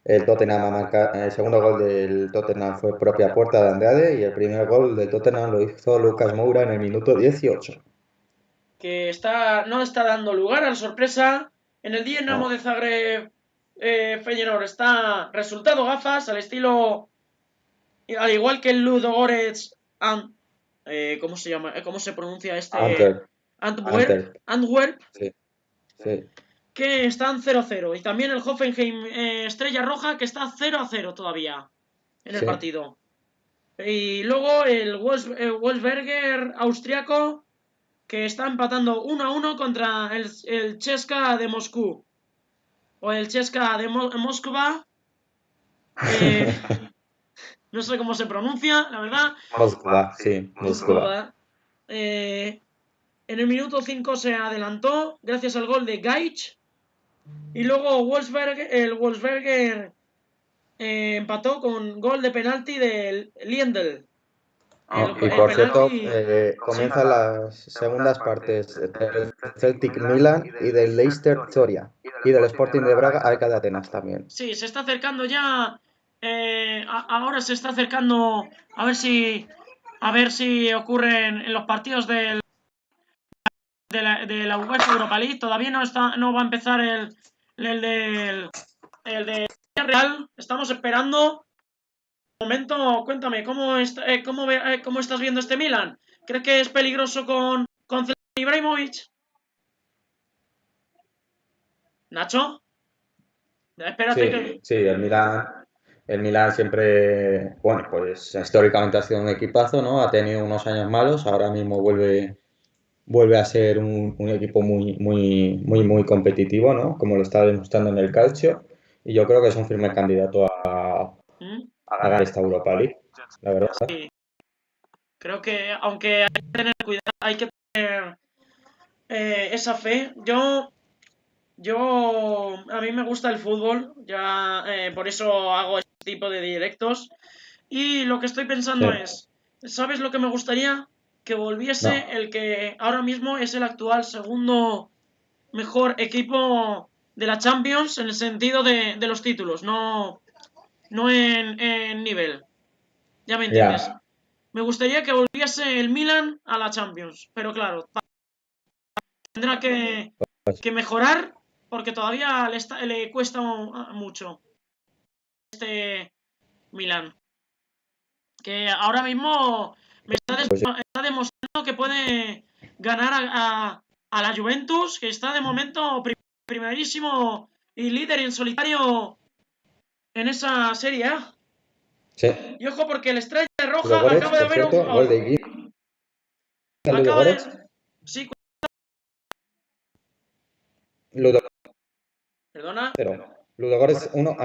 el Tottenham el segundo gol del Tottenham fue propia puerta de Andrade y el primer gol del Tottenham lo hizo Lucas Moura en el minuto 18. Que no está dando lugar a la sorpresa. En el Dinamo No, de Zagreb, Feyenoord está resultado gafas, al estilo, al igual que el Ludogorets, ¿cómo se llama? ¿Cómo se pronuncia este? Antwerp, Antwerp, sí, sí, que están 0-0. Y también el Hoffenheim Estrella Roja, que está 0-0 todavía en el sí, partido. Y luego el Wolfsberger austriaco, que está empatando 1-1 contra el CSKA de Moscú. O el CSKA de Moscova. Eh, no sé cómo se pronuncia, la verdad. Moskva, sí, Moskva. Moscova. En el minuto 5 se adelantó gracias al gol de Gaich. Y luego el Wolfsberger empató con gol de penalti del Liendl. Y El por cierto, penalti. comienzan las segundas partes del Celtic Milan y del Leicester Zoria y del Sporting de Braga Alca de Atenas también. Sí, se está acercando ya. Ahora se está acercando. A ver si ocurren en los partidos de la UEFA Europa League. Todavía no va a empezar el de Real. Estamos esperando. De momento, cuéntame, ¿cómo estás viendo este Milan? ¿Crees que es peligroso con Zlatan Ibrahimovic? ¿Nacho? Espérate Sí, que. sí, el Milan siempre, bueno, pues históricamente ha sido un equipazo, ¿no? Ha tenido unos años malos, ahora mismo vuelve a ser un equipo muy, muy, muy, muy competitivo, ¿no? Como lo está demostrando en el Calcio, y yo creo que es un firme candidato ¿Mm? a ganar esta Europa League, la verdad. Sí, creo que aunque hay que tener cuidado, hay que tener esa fe. A mí me gusta el fútbol, ya por eso hago este tipo de directos. Y lo que estoy Sí, pensando es, ¿sabes lo que me gustaría? Que volviese no, el que ahora mismo es el actual segundo mejor equipo de la Champions en el sentido de los títulos, no en nivel. Ya me entiendes. ya, Me gustaría que volviese el Milan a la Champions, pero claro, tendrá pues, que mejorar porque todavía le cuesta mucho este Milan. Que ahora mismo pues está demostrando que puede ganar a la Juventus, que está de momento primerísimo y líder en solitario en esa Serie A. sí. Y ojo porque el Estrella Roja Ludogorets, acaba de por ver un cierto, gol de gol. Higuita, Acaba de. Ludogorets, Sí, Ludogorets perdona. 0, Ludogorets 1,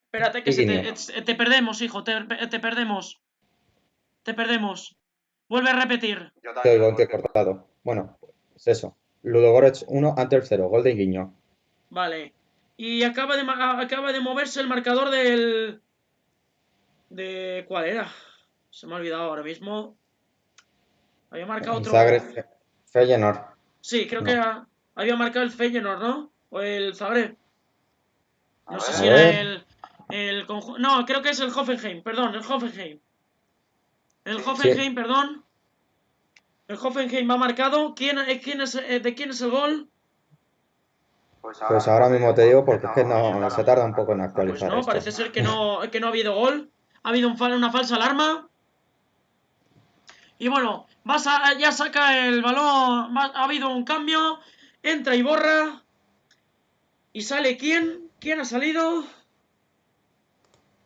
Espérate que Antiguinio. te perdemos, hijo. Te perdemos. Te perdemos. Vuelve a repetir. Te oigo entrecortado. Bueno, pues eso. Ludogorets 1, Antwerp 0, gol de Higuinho. Vale. Y acaba de moverse el marcador del. ¿De cuál era? Se me ha olvidado ahora mismo. Había marcado El otro... Zagreb Feyenoord. Sí, creo que No. había marcado el Feyenoord, ¿no? O el Zagreb. No sé A si era ver. el conjunto... No, creo que es el Hoffenheim, perdón, el Hoffenheim. El Sí. Hoffenheim, perdón. El Hoffenheim ha marcado. ¿De quién es el gol? Pues ahora mismo te digo porque es que no se tarda un poco en Pues actualizar no, esto. parece ser que no ha habido gol. Ha habido una falsa alarma. Y bueno, ya saca el balón. Ha habido un cambio. Entra y borra. ¿Y sale quién? ¿Quién ha salido?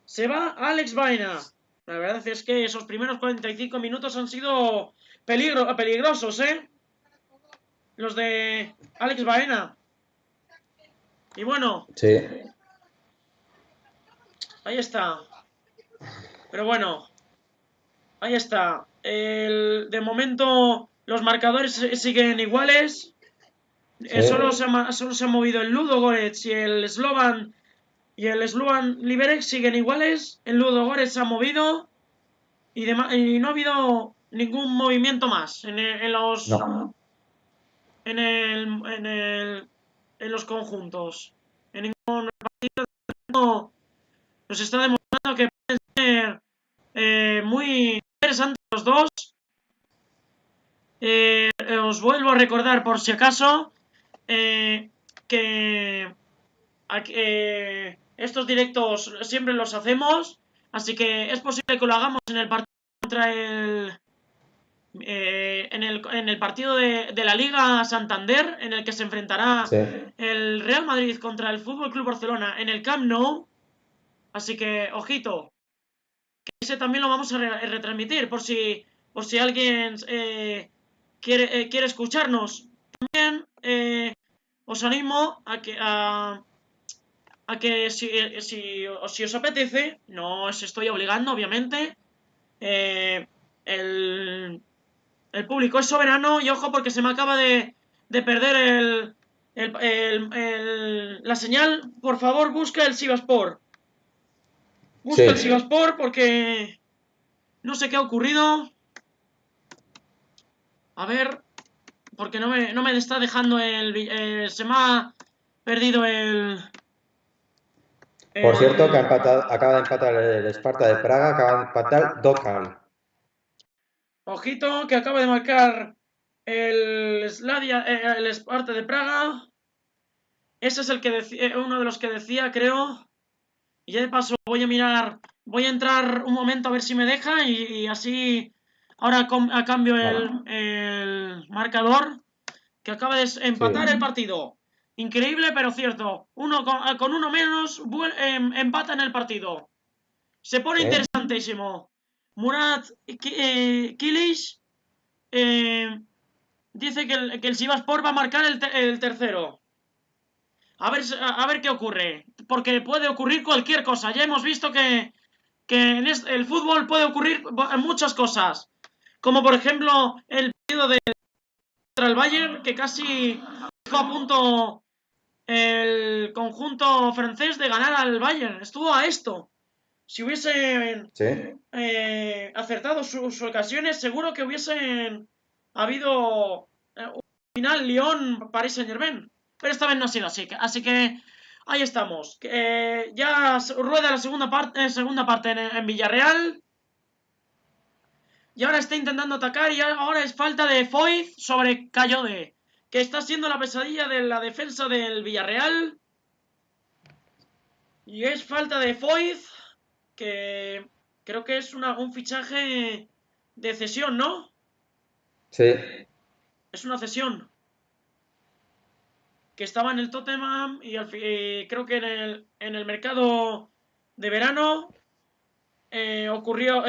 Se va Alex Baena. La verdad es que esos primeros 45 minutos han sido peligrosos, ¿eh? Los de Alex Baena. Y bueno, Sí. ahí está. Pero bueno, ahí está. De momento los marcadores siguen iguales. Sí. Solo se ha movido el Ludogorets y el Slovan Liberec siguen iguales. El Ludogorets se ha movido y no ha habido ningún movimiento más No. en el, en el, en los conjuntos. En ningún partido nos está demostrando que pueden ser muy interesantes los dos. Os vuelvo a recordar por si acaso que estos directos siempre los hacemos, así que es posible que lo hagamos en el partido contra en el partido de la Liga Santander, en el que se enfrentará Sí. el Real Madrid contra el Fútbol Club Barcelona en el Camp Nou. Así que, ojito, que ese también lo vamos a retransmitir por si alguien quiere escucharnos. También os animo a que si os apetece, no os estoy obligando, obviamente. eh, el, el público es soberano y ojo porque se me acaba de perder la señal. Por favor, busca el Sivaspor. Busca el Sí. Sivaspor porque no sé qué ha ocurrido. A ver, porque no me está dejando se me ha perdido Por cierto, que el- acaba de empatar el Sparta de Praga, acaba de empatar Dokal. Ojito, que acaba de marcar el Sparta de Praga. Ese es uno de los que decía, creo. Y ya de paso voy a entrar un momento a ver si me deja y así ahora cambio Vale. el marcador, que acaba de empatar el Sí. partido. Increíble, pero cierto. Con uno menos empata en el partido. Se pone Sí. interesantísimo. Murat Kilic dice que el Sivasspor va a marcar el tercero. A ver qué ocurre. Porque puede ocurrir cualquier cosa. Ya hemos visto que en el fútbol puede ocurrir muchas cosas. Como por ejemplo el partido contra el Bayern, que casi estuvo a punto el conjunto francés de ganar al Bayern. Estuvo a esto. Si hubiesen Sí. acertado sus ocasiones, seguro que hubiesen habido un final Lyon-Paris Saint-Germain. Pero esta vez no ha sido así. Así que ahí estamos. Ya rueda la segunda parte en Villarreal. Y ahora está intentando atacar. Y ahora es falta de Foyth sobre Cayode, que está siendo la pesadilla de la defensa del Villarreal. Y es falta de Foyth, que creo que es un fichaje de cesión, ¿no? Sí. Es una cesión que estaba en el Tottenham y creo que en el mercado de verano ocurrió,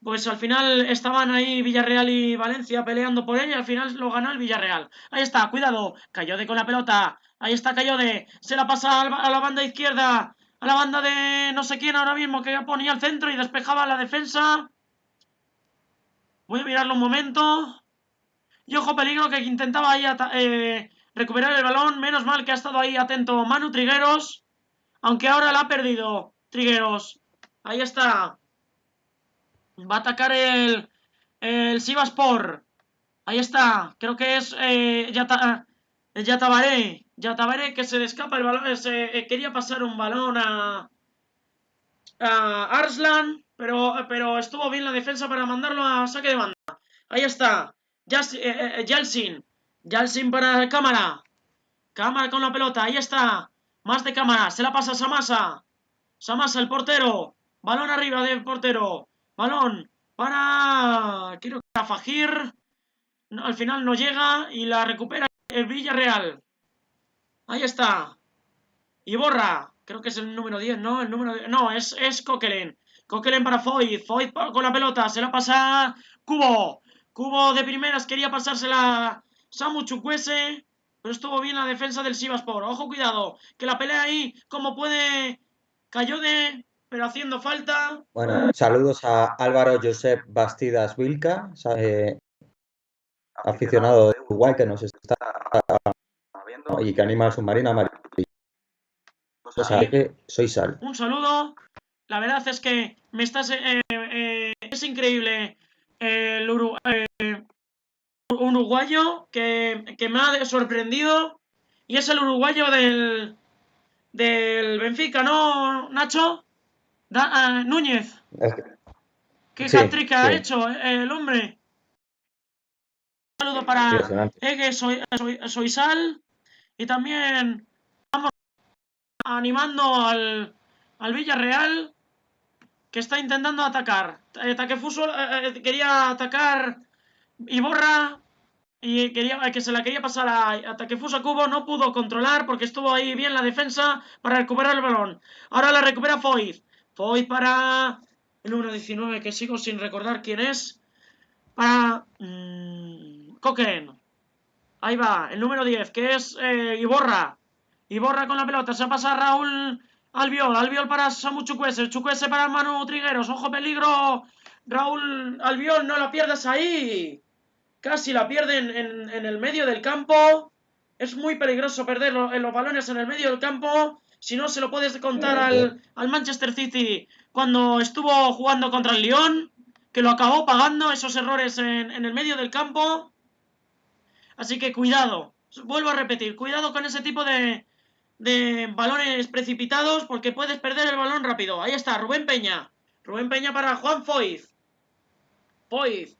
pues al final estaban ahí Villarreal y Valencia peleando por él y al final lo ganó el Villarreal. Ahí está, cuidado, Cayode con la pelota, ahí está Cayode, se la pasa a la banda izquierda, a la banda de no sé quién ahora mismo que ponía al centro y despejaba la defensa. Voy a mirarlo un momento. Y ojo peligro que intentaba ahí recuperar el balón. Menos mal que ha estado ahí atento Manu Trigueros. Aunque ahora la ha perdido Trigueros. Ahí está. Va a atacar el Sivasspor. Ahí está. Creo que es Yatabaré. Yatabaré, que se le escapa el balón. Quería pasar un balón a Arslan, pero estuvo bien la defensa para mandarlo a saque de banda. Ahí está. Yeltsin. Yeltsin para Cámara. Cámara con la pelota. Ahí está. Más de Cámara. Se la pasa a Samasa. Samasa, el portero. Balón arriba del portero. Balón para... Creo que a Fajir. No, al final no llega y la recupera el Villarreal. Ahí está. Iborra. Creo que es el número 10, ¿no? El número 10. No, es Coquelin. Coquelin para Foyt. Foyt con la pelota. Se la pasa Cubo. Cubo de primeras. Quería pasársela Samu Chukwueze. Pero estuvo bien la defensa del Sivasspor. Ojo, cuidado. Que la pelea ahí, como puede. Cayó pero haciendo falta. Bueno, saludos a Álvaro Josep Bastidas Vilca, aficionado de Uruguay que nos está viendo y que anima al submarino amarillo. O sea, que soy Sal. Un saludo. La verdad es que me estás. Es increíble el uruguayo que me ha sorprendido. Y es el uruguayo del Benfica, ¿no, Nacho? Núñez. ¿Qué Sí, hat-trick ha sí, hecho el hombre? Un saludo para impresionante. Ege Soisal. Y también vamos animando al Villarreal, que está intentando atacar. Takefuso quería atacar Iborra y que se la quería pasar a Takefusa Kubo. No pudo controlar porque estuvo ahí bien la defensa para recuperar el balón. Ahora la recupera Foyt. Foyt para el número 19, que sigo sin recordar quién es. Para Coquelin. Ahí va, el número 10, que es Iborra. Iborra con la pelota, se pasa Raúl Albiol. Albiol para Samu Chukwueze. Chukwueze para Manu Trigueros. Ojo, peligro. Raúl Albiol, no la pierdas ahí. Casi la pierden en el medio del campo. Es muy peligroso perder los balones en el medio del campo. Si no, se lo puedes contar al Manchester City cuando estuvo jugando contra el Lyon, que lo acabó pagando esos errores en el medio del campo. Así que cuidado. Vuelvo a repetir, cuidado con ese tipo de balones precipitados, porque puedes perder el balón rápido. Ahí está, Rubén Peña. Rubén Peña para Juan Foyt. Foyt.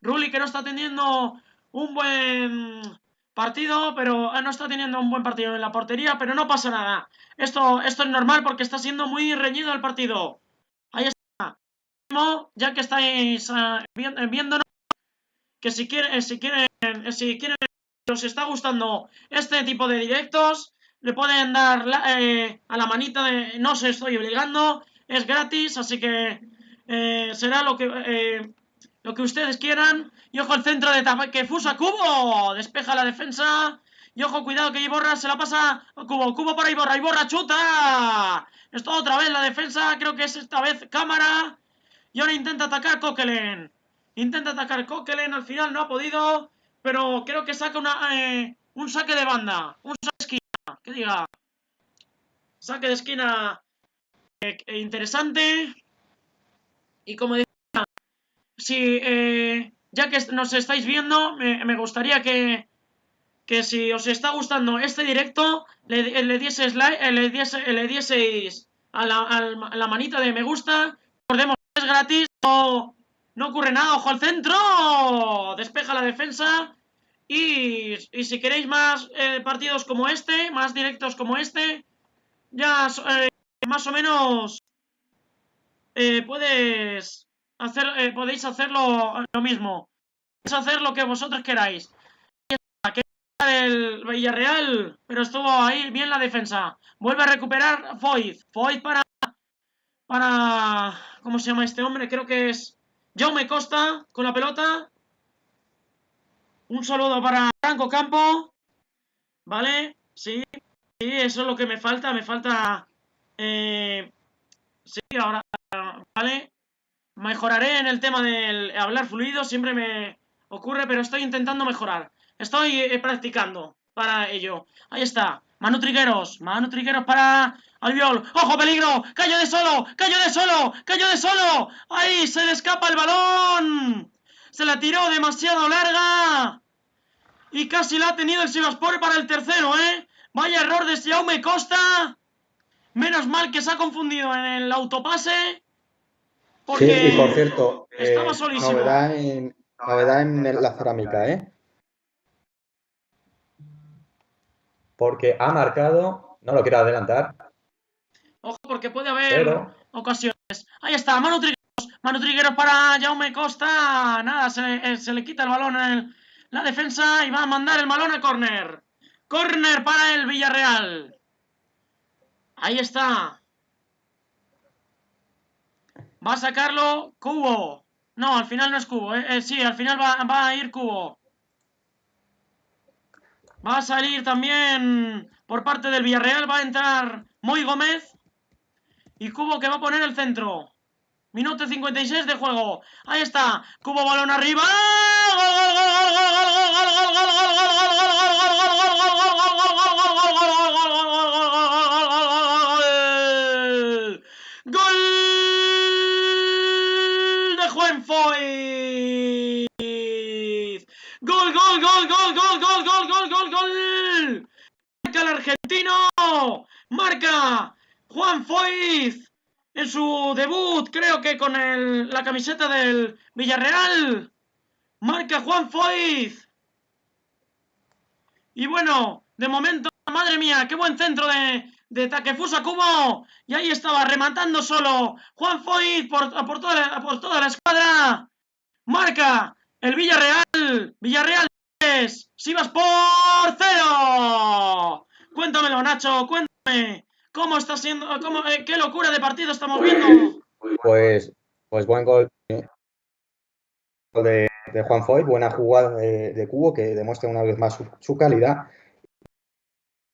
Rulli, que no está teniendo un buen partido, pero no está teniendo un buen partido en la portería, pero no pasa nada. Esto es normal porque está siendo muy reñido el partido. Ahí está. Ya que estáis viéndonos, que si quieren, os está gustando este tipo de directos, le pueden dar a la manita de no se estoy obligando, es gratis, así que será lo que ustedes quieran. Y ojo el centro de Takefusa Kubo, despeja la defensa. Y ojo, cuidado que Iborra se la pasa a Kubo. Kubo para Iborra. Iborra chuta. Esto otra vez la defensa. Creo que es esta vez Cámara. Y ahora intenta atacar Coquelin. Intenta atacar Coquelin. Al final no ha podido. Pero creo que saca un saque de banda. Un saque de esquina. Que diga. Saque de esquina interesante. Y como decía, si ya que nos estáis viendo, me gustaría que si os está gustando este directo, le dieseis like, le dieseis a la manita de me gusta. Recordemos que es gratis, no ocurre nada. ¡Ojo al centro! Despeja la defensa. Y si queréis más partidos como este, más directos como este, ya más o menos podéis hacerlo lo mismo. Podéis hacer lo que vosotros queráis. El Villarreal, pero estuvo ahí bien la defensa. Vuelve a recuperar Foyt. Foyt para ¿cómo se llama este hombre? Creo que es Jaume Costa con la pelota. Un saludo para Franco Campo. ¿Vale? Sí, eso es lo que me falta. Me falta sí, ahora, ¿vale? Mejoraré en el tema del hablar fluido. Siempre me ocurre, pero estoy intentando mejorar. Estoy practicando para ello. Ahí está. Manu Trigueros para Albiol. ¡Ojo, peligro! ¡Cayó de solo! ¡Cayó de solo! ¡Cayó de solo! ¡Ahí se le escapa el balón! Se la tiró demasiado larga. Y casi la ha tenido el Sivaspor para el tercero, ¿eh? Vaya error de Jaume Costa. Menos mal que se ha confundido en el autopase. Sí, y por Porque cierto, estaba solísimo. novedad en la cerámica, ¿eh? Porque ha marcado, no lo quiero adelantar, Ojo, porque puede haber pero ocasiones. Ahí está, Manu Trigueros para Jaume Costa. Nada, se le quita el balón en la defensa y va a mandar el balón a córner. Córner para el Villarreal. Ahí está. Va a sacarlo Cubo. No, al final no es Cubo. Sí, al final va a ir Cubo. Va a salir también por parte del Villarreal. Va a entrar Moy Gómez. Y Cubo que va a poner el centro. Minuto 56 de juego. Ahí está. Cubo, balón arriba. ¡Gol de Juan Foyth! ¡Gol, gol, gol, gol, gol, gol, gol, gol, gol, gol! Marca el argentino. Marca Juan Foyth en su debut, creo que con la camiseta del Villarreal. Marca Juan Foyth. Y bueno, de momento, madre mía, qué buen centro de Takefusa Kubo. Y ahí estaba rematando solo Juan Foyth por toda la escuadra. Marca el Villarreal. Villarreal 3, Sivaspor 0. Cuéntamelo, Nacho, cuéntame. ¿Cómo está siendo? ¿Qué locura de partido estamos viendo? pues buen gol de Juan Foyth, buena jugada de Cubo que demuestra una vez más su calidad.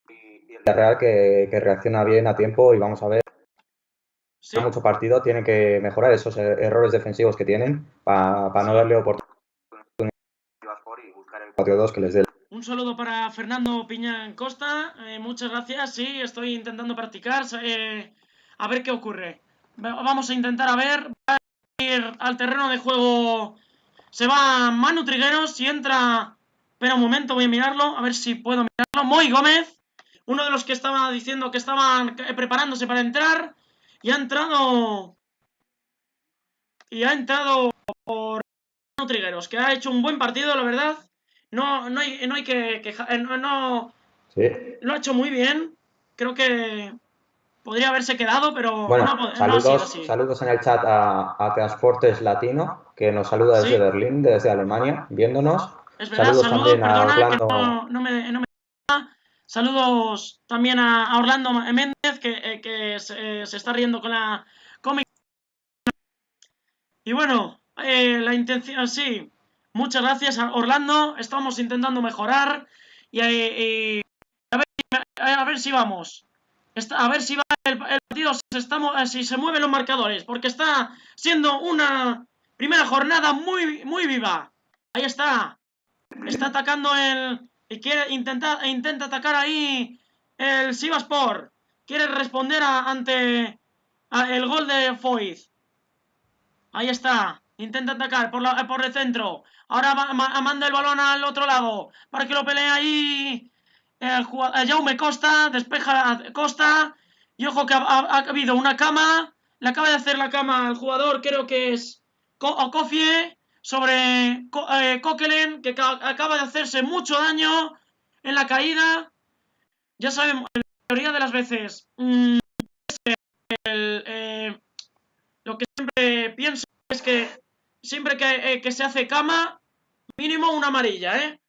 Y el Real que reacciona bien a tiempo y vamos a ver. Sí. Mucho partido, tienen que mejorar esos errores defensivos que tienen para no darle oportunidad y buscar el 4-2 que les dé. Un saludo para Fernando Piñán Costa. Muchas gracias. Sí, estoy intentando practicar. A ver qué ocurre. Vamos a intentar a ver. Va a ir al terreno de juego. Se va Manu Trigueros y entra. Espera un momento, voy a mirarlo. A ver si puedo mirarlo. Moy Gómez. Uno de los que estaba diciendo que estaban preparándose para entrar. Y ha entrado. Y ha entrado por Manu Trigueros, que ha hecho un buen partido, la verdad. No hay que quejar. Sí. Lo ha hecho muy bien. Creo que podría haberse quedado, pero Bueno, no ha sido así. saludos en el chat a Transportes Latino, que nos saluda desde Sí, Berlín, desde Alemania, viéndonos. es verdad. Saludos también a Perdona que Orlando. no me... Saludos también a Orlando Méndez, que se está riendo con la cómica. Y bueno, la intención, sí. Muchas gracias a Orlando. Estamos intentando mejorar. Y a ver si vamos. A ver si va el partido, si se mueven los marcadores, porque está siendo una primera jornada muy, muy viva. Ahí está. Está atacando y intenta atacar ahí el Sivaspor. Quiere responder ante el gol de Foyth. Ahí está. Intenta atacar por el centro. Ahora manda el balón al otro lado para que lo pelee ahí Jaume Costa. Despeja Costa. Y ojo que ha habido una cama. Le acaba de hacer la cama al jugador, creo que es Okofie, sobre Coquelin, que acaba de hacerse mucho daño en la caída. Ya sabemos, la mayoría de las veces, lo que siempre pienso es que siempre que se hace cama, mínimo una amarilla, ¿eh?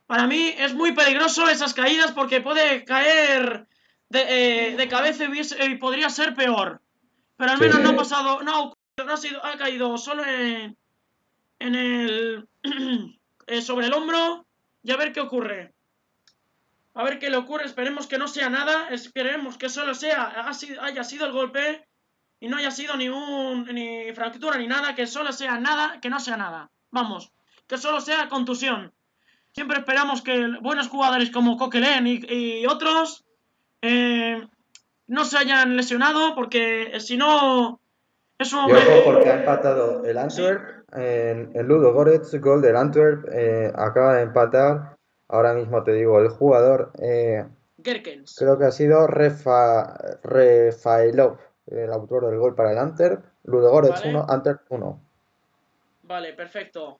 Para mí es muy peligroso esas caídas porque puede caer de cabeza y podría ser peor. Pero al Sí, menos no ha pasado, ha caído solo en el sobre el hombro y a ver qué ocurre. A ver qué le ocurre, esperemos que no sea nada, esperemos que solo haya sido el golpe y no haya sido ni fractura ni nada, que solo sea nada, que no sea nada. Vamos, que solo sea contusión. Siempre esperamos que buenos jugadores como Coquelin y otros no se hayan lesionado, porque si no, eso Y ojo, porque ha empatado el Sí. Antwerp en Ludo Goretz, gol del Antwerp, acaba de empatar. Ahora mismo te digo, el jugador Gerkens. creo que ha sido Refaelov, el autor del gol para el Antwerp. Ludo Goretz Vale. 1, Antwerp 1. Vale, perfecto.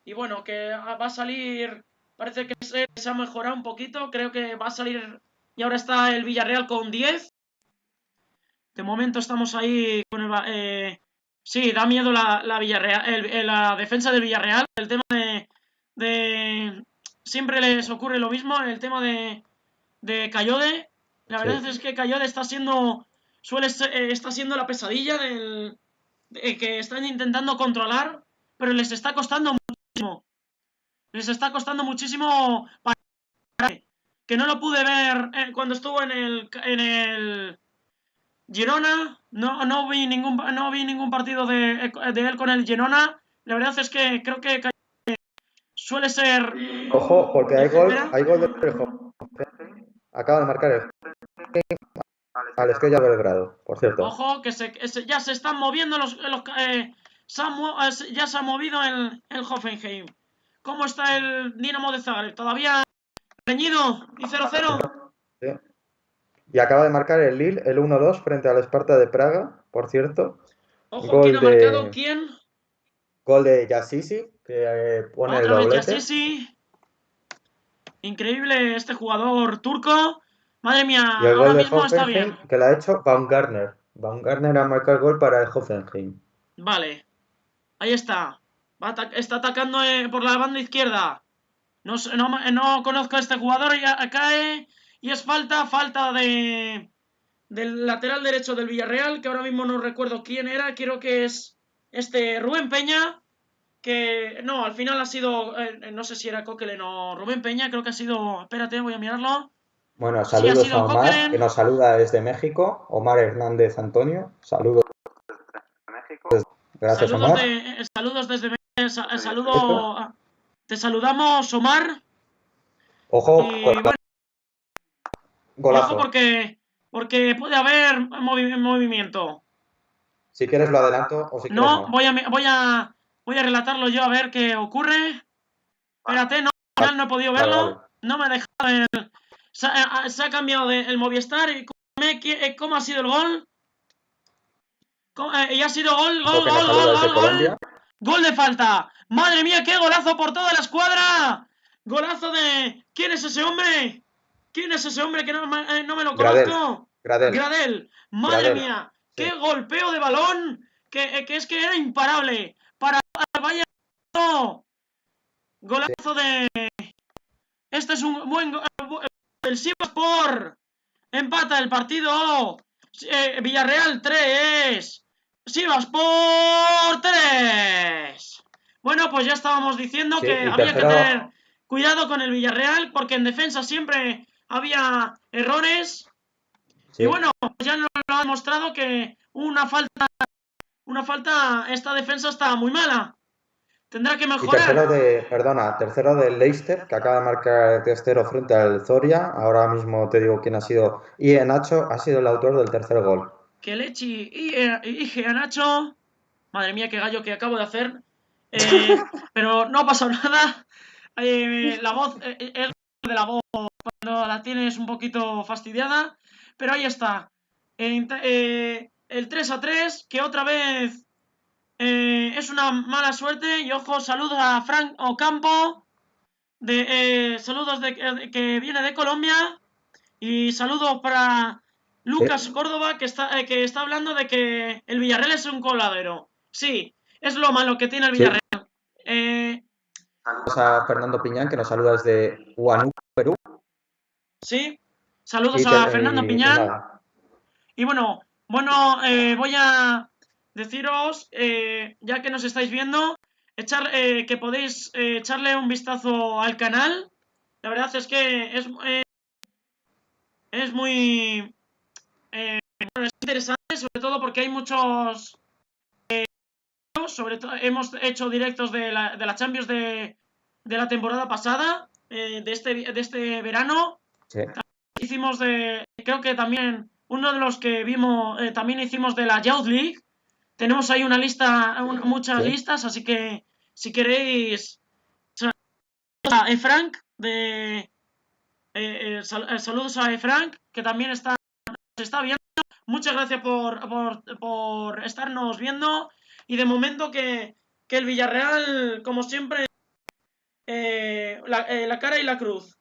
Y bueno, que va a salir. Parece que se ha mejorado un poquito. Creo que va a salir. Y ahora está el Villarreal con 10. De momento estamos ahí con el. Sí, da miedo la Villarreal, la defensa del Villarreal. El tema de. Siempre les ocurre lo mismo. El tema de Cayode. La Sí. verdad es que Cayode está siendo. Está siendo la pesadilla que están intentando controlar. Pero les está costando muchísimo. Les está costando muchísimo. Que no lo pude ver cuando estuvo en el Girona. No vi ningún partido de él con el Girona. La verdad es que creo que suele ser. Ojo, porque Espera. hay gol del Hoffenheim. Acaba de marcar el al Estrella Belgrado, por cierto. Ojo, que ya se están moviendo ya se ha movido el Hoffenheim. ¿Cómo está el Dinamo de Zagreb? ¿Todavía reñido y 0-0? Sí. Y acaba de marcar el Lille el 1-2 frente al Sparta de Praga, por cierto. Ojo, ¿quién Gol ha marcado? de ¿Quién? gol de Yassisi, que pone el Otra vez doblete. Yassisi. Increíble este jugador turco. Madre mía, Y el gol ahora de mismo está bien. Hoffenheim, que lo ha hecho Baumgartner. Baumgartner ha marcado el gol para el Hoffenheim. Vale, ahí está. Está atacando por la banda izquierda. No conozco a este jugador. Cae. Y es falta del lateral derecho del Villarreal, que ahora mismo no recuerdo quién era. Creo que es Rubén Peña. Que no, al final ha sido. No sé si era Coquelin o Rubén Peña. Creo que ha sido. Espérate, voy a mirarlo. Bueno, Sí, ha saludos a sido Omar, que Coquelin. nos saluda desde México. Omar Hernández Antonio. Saludos. Gracias, Omar. Saludos desde Eso. te saludamos, Omar. Ojo, Y bueno, y ojo golazo. porque puede haber movimiento. Si quieres lo adelanto o si quieres No, no. voy a relatarlo yo a ver qué ocurre. Espérate, no, al final no he podido Vale, vale. verlo. No me deja ver. Se ha cambiado el Movistar. ¿Cómo ha sido el gol? Y ha sido gol, Ojo gol, que nos gol, saluda gol, desde gol, Colombia. gol. Gol de falta. Madre mía, qué golazo por toda la escuadra. Golazo de. ¿Quién es ese hombre? ¿Quién es ese hombre que no me lo Gradel. conozco? Gradel. Gradel. Madre Gradel. mía, Sí. qué golpeo de balón. Que es que era imparable. Para vaya. Sí. Golazo de. Este es un buen. El Sivasspor. Empata el partido. Villarreal 3. Sivasspor 3. Bueno, pues ya estábamos diciendo Sí, que y había que tener tercero. cuidado con el Villarreal porque en defensa siempre había errores. Y Sí. bueno, pues ya nos lo ha demostrado que una falta, esta defensa está muy mala. Tendrá que Y mejorar. tercero del Leicester, que acaba de marcar el 3-0 frente al Zoria. Ahora mismo te digo quién ha sido. Y Nacho ha sido el autor del tercer gol. Que Lechi y a Nacho. Madre mía, qué gallo que acabo de hacer. Pero no ha pasado nada. La voz, es de la voz cuando la tienes un poquito fastidiada. Pero ahí está. El 3-3, que otra vez es una mala suerte. Y ojo, saludos a Frank Ocampo. Saludos que viene de Colombia. Y saludos para Sí. Lucas Córdoba, que está hablando de que el Villarreal es un coladero. Sí, es lo malo que tiene el Sí. Villarreal. Eh, Saludos a Fernando Piñán, que nos saluda desde Huánuco, Perú. sí, saludos Y, a Fernando Piñán. nada. Y bueno, voy a deciros, ya que nos estáis viendo, que podéis echarle un vistazo al canal. La verdad es que es muy es interesante, sobre todo porque hay muchos. Sobre todo, hemos hecho directos de la Champions de la temporada pasada, de este verano. Sí. hicimos creo que también, uno de los que vimos, también hicimos de la Youth League. Tenemos ahí una lista, muchas Sí. listas, así que si queréis, a Frank saludos a Frank, que también se está viendo. Muchas gracias por estarnos viendo. Y de momento que el Villarreal, como siempre, la cara y la cruz.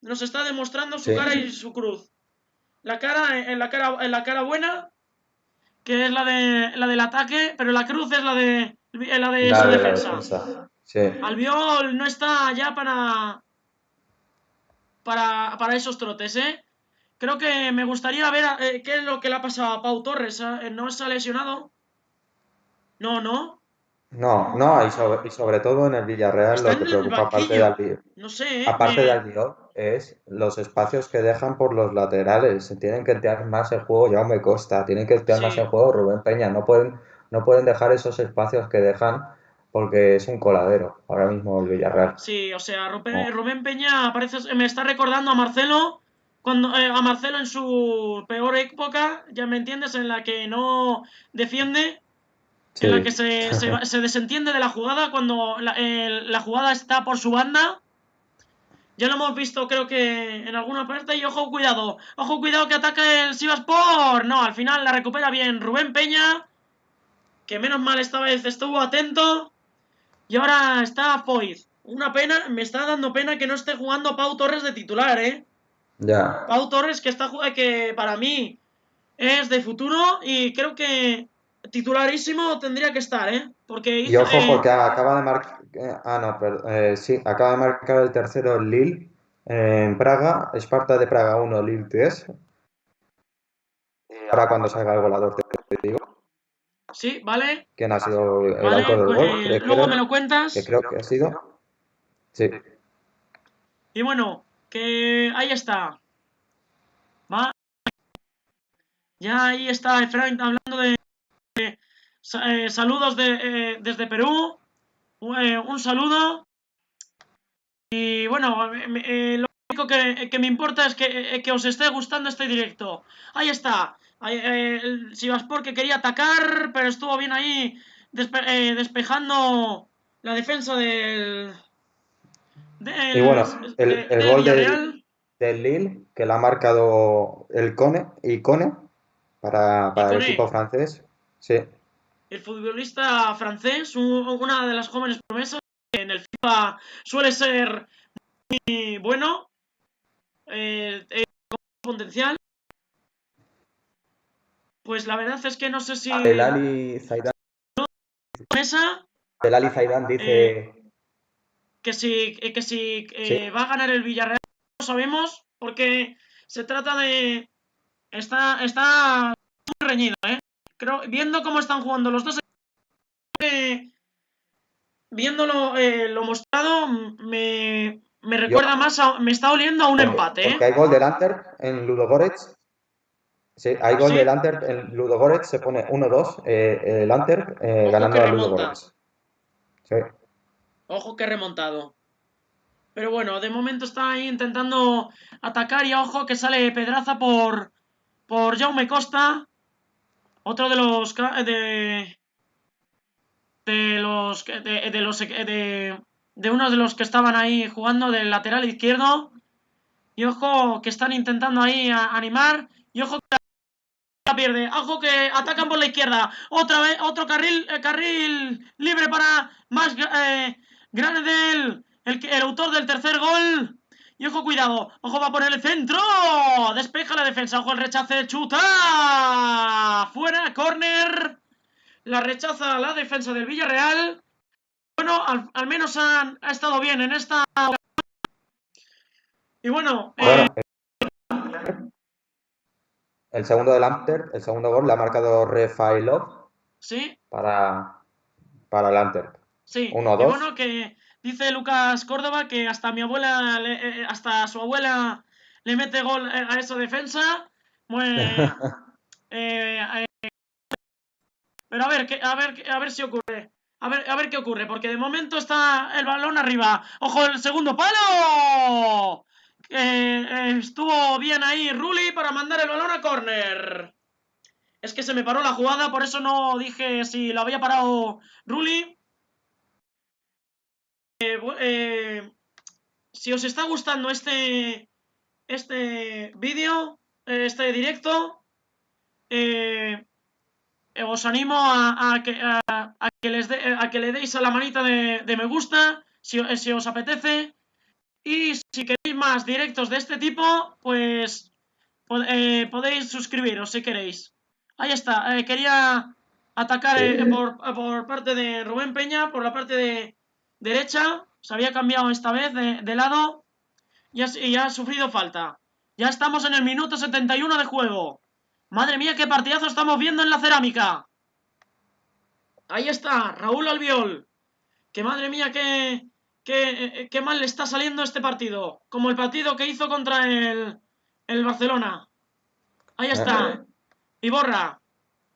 Nos está demostrando su Sí. cara y su cruz. La cara, en la cara buena, que es la del ataque, pero la cruz es la de su La defensa. defensa. Sí. Albiol no está ya para esos trotes, ¿eh? Creo que me gustaría ver qué es lo que le ha pasado a Pau Torres. ¿No se ha lesionado? No, no. No, y sobre todo en el Villarreal Está lo en que el preocupa banquillo. No sé, ¿eh? aparte de Albiol es los espacios que dejan por los laterales. Tienen que entrar más en juego Jaume Costa, tienen que entrar más Sí, en juego Rubén Peña. No pueden dejar esos espacios que dejan porque es un coladero ahora mismo el Villarreal. sí, o sea, No. Rubén Peña me está recordando a Marcelo, a Marcelo en su peor época, ya me entiendes, en la que no defiende, en la Sí. que se desentiende de la jugada cuando la jugada está por su banda. Ya lo hemos visto, creo que en alguna parte. Y ojo, cuidado que ataca el Sivaspor. No, al final la recupera bien Rubén Peña, que menos mal esta vez estuvo atento. Y ahora está Foyt. Una pena, me está dando pena que no esté jugando Pau Torres de titular, ¿eh? Ya. Pau Torres que para mí es de futuro y creo que titularísimo tendría que estar, ¿eh? Porque Y hizo... ojo porque acaba de marcar. No, sí, acaba de marcar el tercero el Lille en Praga, Esparta de Praga 1, Lille 3. Ahora cuando salga el volador te digo sí, vale. quién ha sido el Vale, autor del gol, luego me lo cuentas. creo que ha sido. Sí. Y bueno, que ahí está. Va. Ya ahí está Efraín hablando de saludos desde Perú. Un saludo. Y bueno, lo único que me importa es que os esté gustando este directo. Ahí está. El Sivaspor que quería atacar, pero estuvo bien ahí despejando la defensa Y bueno, el del gol Villarreal. del Lille que lo ha marcado el Cone Y para el con equipo francés. Sí. el futbolista francés, una de las jóvenes promesas que en el FIFA suele ser muy bueno, con potencial. Pues la verdad es que no sé El si Ali Zaidan, promesa, el Ali Zaidan dice. que si Sí. va a ganar el Villarreal, no sabemos, porque se trata de... Está muy reñido, ¿eh? Creo, viendo cómo están jugando los dos, viéndolo lo mostrado, me Yo, recuerda más me está oliendo a un empate, porque ¿eh? hay gol del Antwerp en Ludogorets. Sí, hay gol Sí, del Antwerp en Ludogorets, se pone 1-2 el Antwerp ojo que ganando a remonta, Ludogorets. Sí. ojo que remontado. Pero bueno, de momento está ahí intentando atacar y ojo que sale Pedraza por Jaume Costa, otro de los de uno de los que estaban ahí jugando del lateral izquierdo. Y ojo que están intentando ahí animar. Y ojo que la pierde. Ojo que atacan por la izquierda. Otra vez, otro carril libre para más Granedel, el autor del tercer gol. Y ojo, cuidado. Ojo, va a poner el centro. Despeja la defensa. Ojo, el rechace. Chuta. Fuera, córner. La rechaza la defensa del Villarreal. Bueno, al menos ha estado bien en esta. Y bueno, Bueno, el segundo del Antwerp, el segundo gol, le ha marcado Refailov sí, para, para el Antwerp. sí. Y 1-2. bueno, que dice Lucas Córdoba que hasta mi abuela, hasta su abuela le mete gol a esa defensa. Bueno, eh, pero a ver si ocurre. A ver qué ocurre, porque de momento está el balón arriba. ¡Ojo, el segundo palo! estuvo bien ahí Rulli para mandar el balón a córner. Es que se me paró la jugada, por eso no dije si lo había parado Rulli. Si os está gustando este vídeo, este directo, os animo a que le deis a la manita de me gusta, si os apetece. Y si queréis más directos de este tipo, pues podéis suscribiros si queréis. Ahí está, quería atacar por parte de Rubén Peña, por la parte de derecha. Se había cambiado esta vez de lado y ha sufrido falta. Ya estamos en el minuto 71 de juego. Madre mía, qué partidazo estamos viendo en la cerámica. Ahí está, Raúl Albiol. Que madre mía, qué mal le está saliendo este partido. Como el partido que hizo contra el Barcelona. Ahí está. Iborra.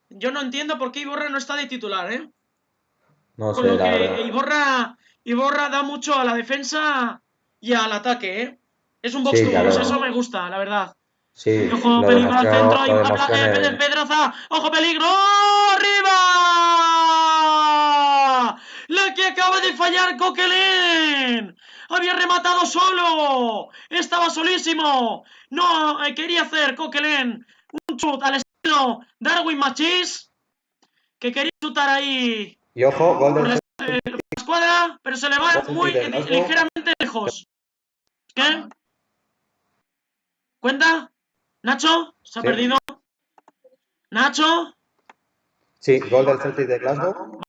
Yo no entiendo por qué Iborra no está de titular, ¿eh? No Con sé, lo la que verdad. Iborra da mucho a la defensa y al ataque, ¿eh? Es un box Sí, to box, claro. eso me gusta, la verdad. Sí, Ojo, lo peligro al centro, demostró, lo demostró en el... Pedraza, ojo, peligro, arriba. La que acaba de fallar Coquelin. Había rematado solo, estaba solísimo. No, quería hacer Coquelin un chut al estilo Darwin Machís, que quería chutar ahí Y ojo, gol por del la escuadra, pero se le va muy Celtic de Glasgow. ligeramente lejos. ¿Qué? ¿Cuenta? ¿Nacho? ¿Se ha Sí. perdido? ¿Nacho? Sí, gol del Celtic de Glasgow.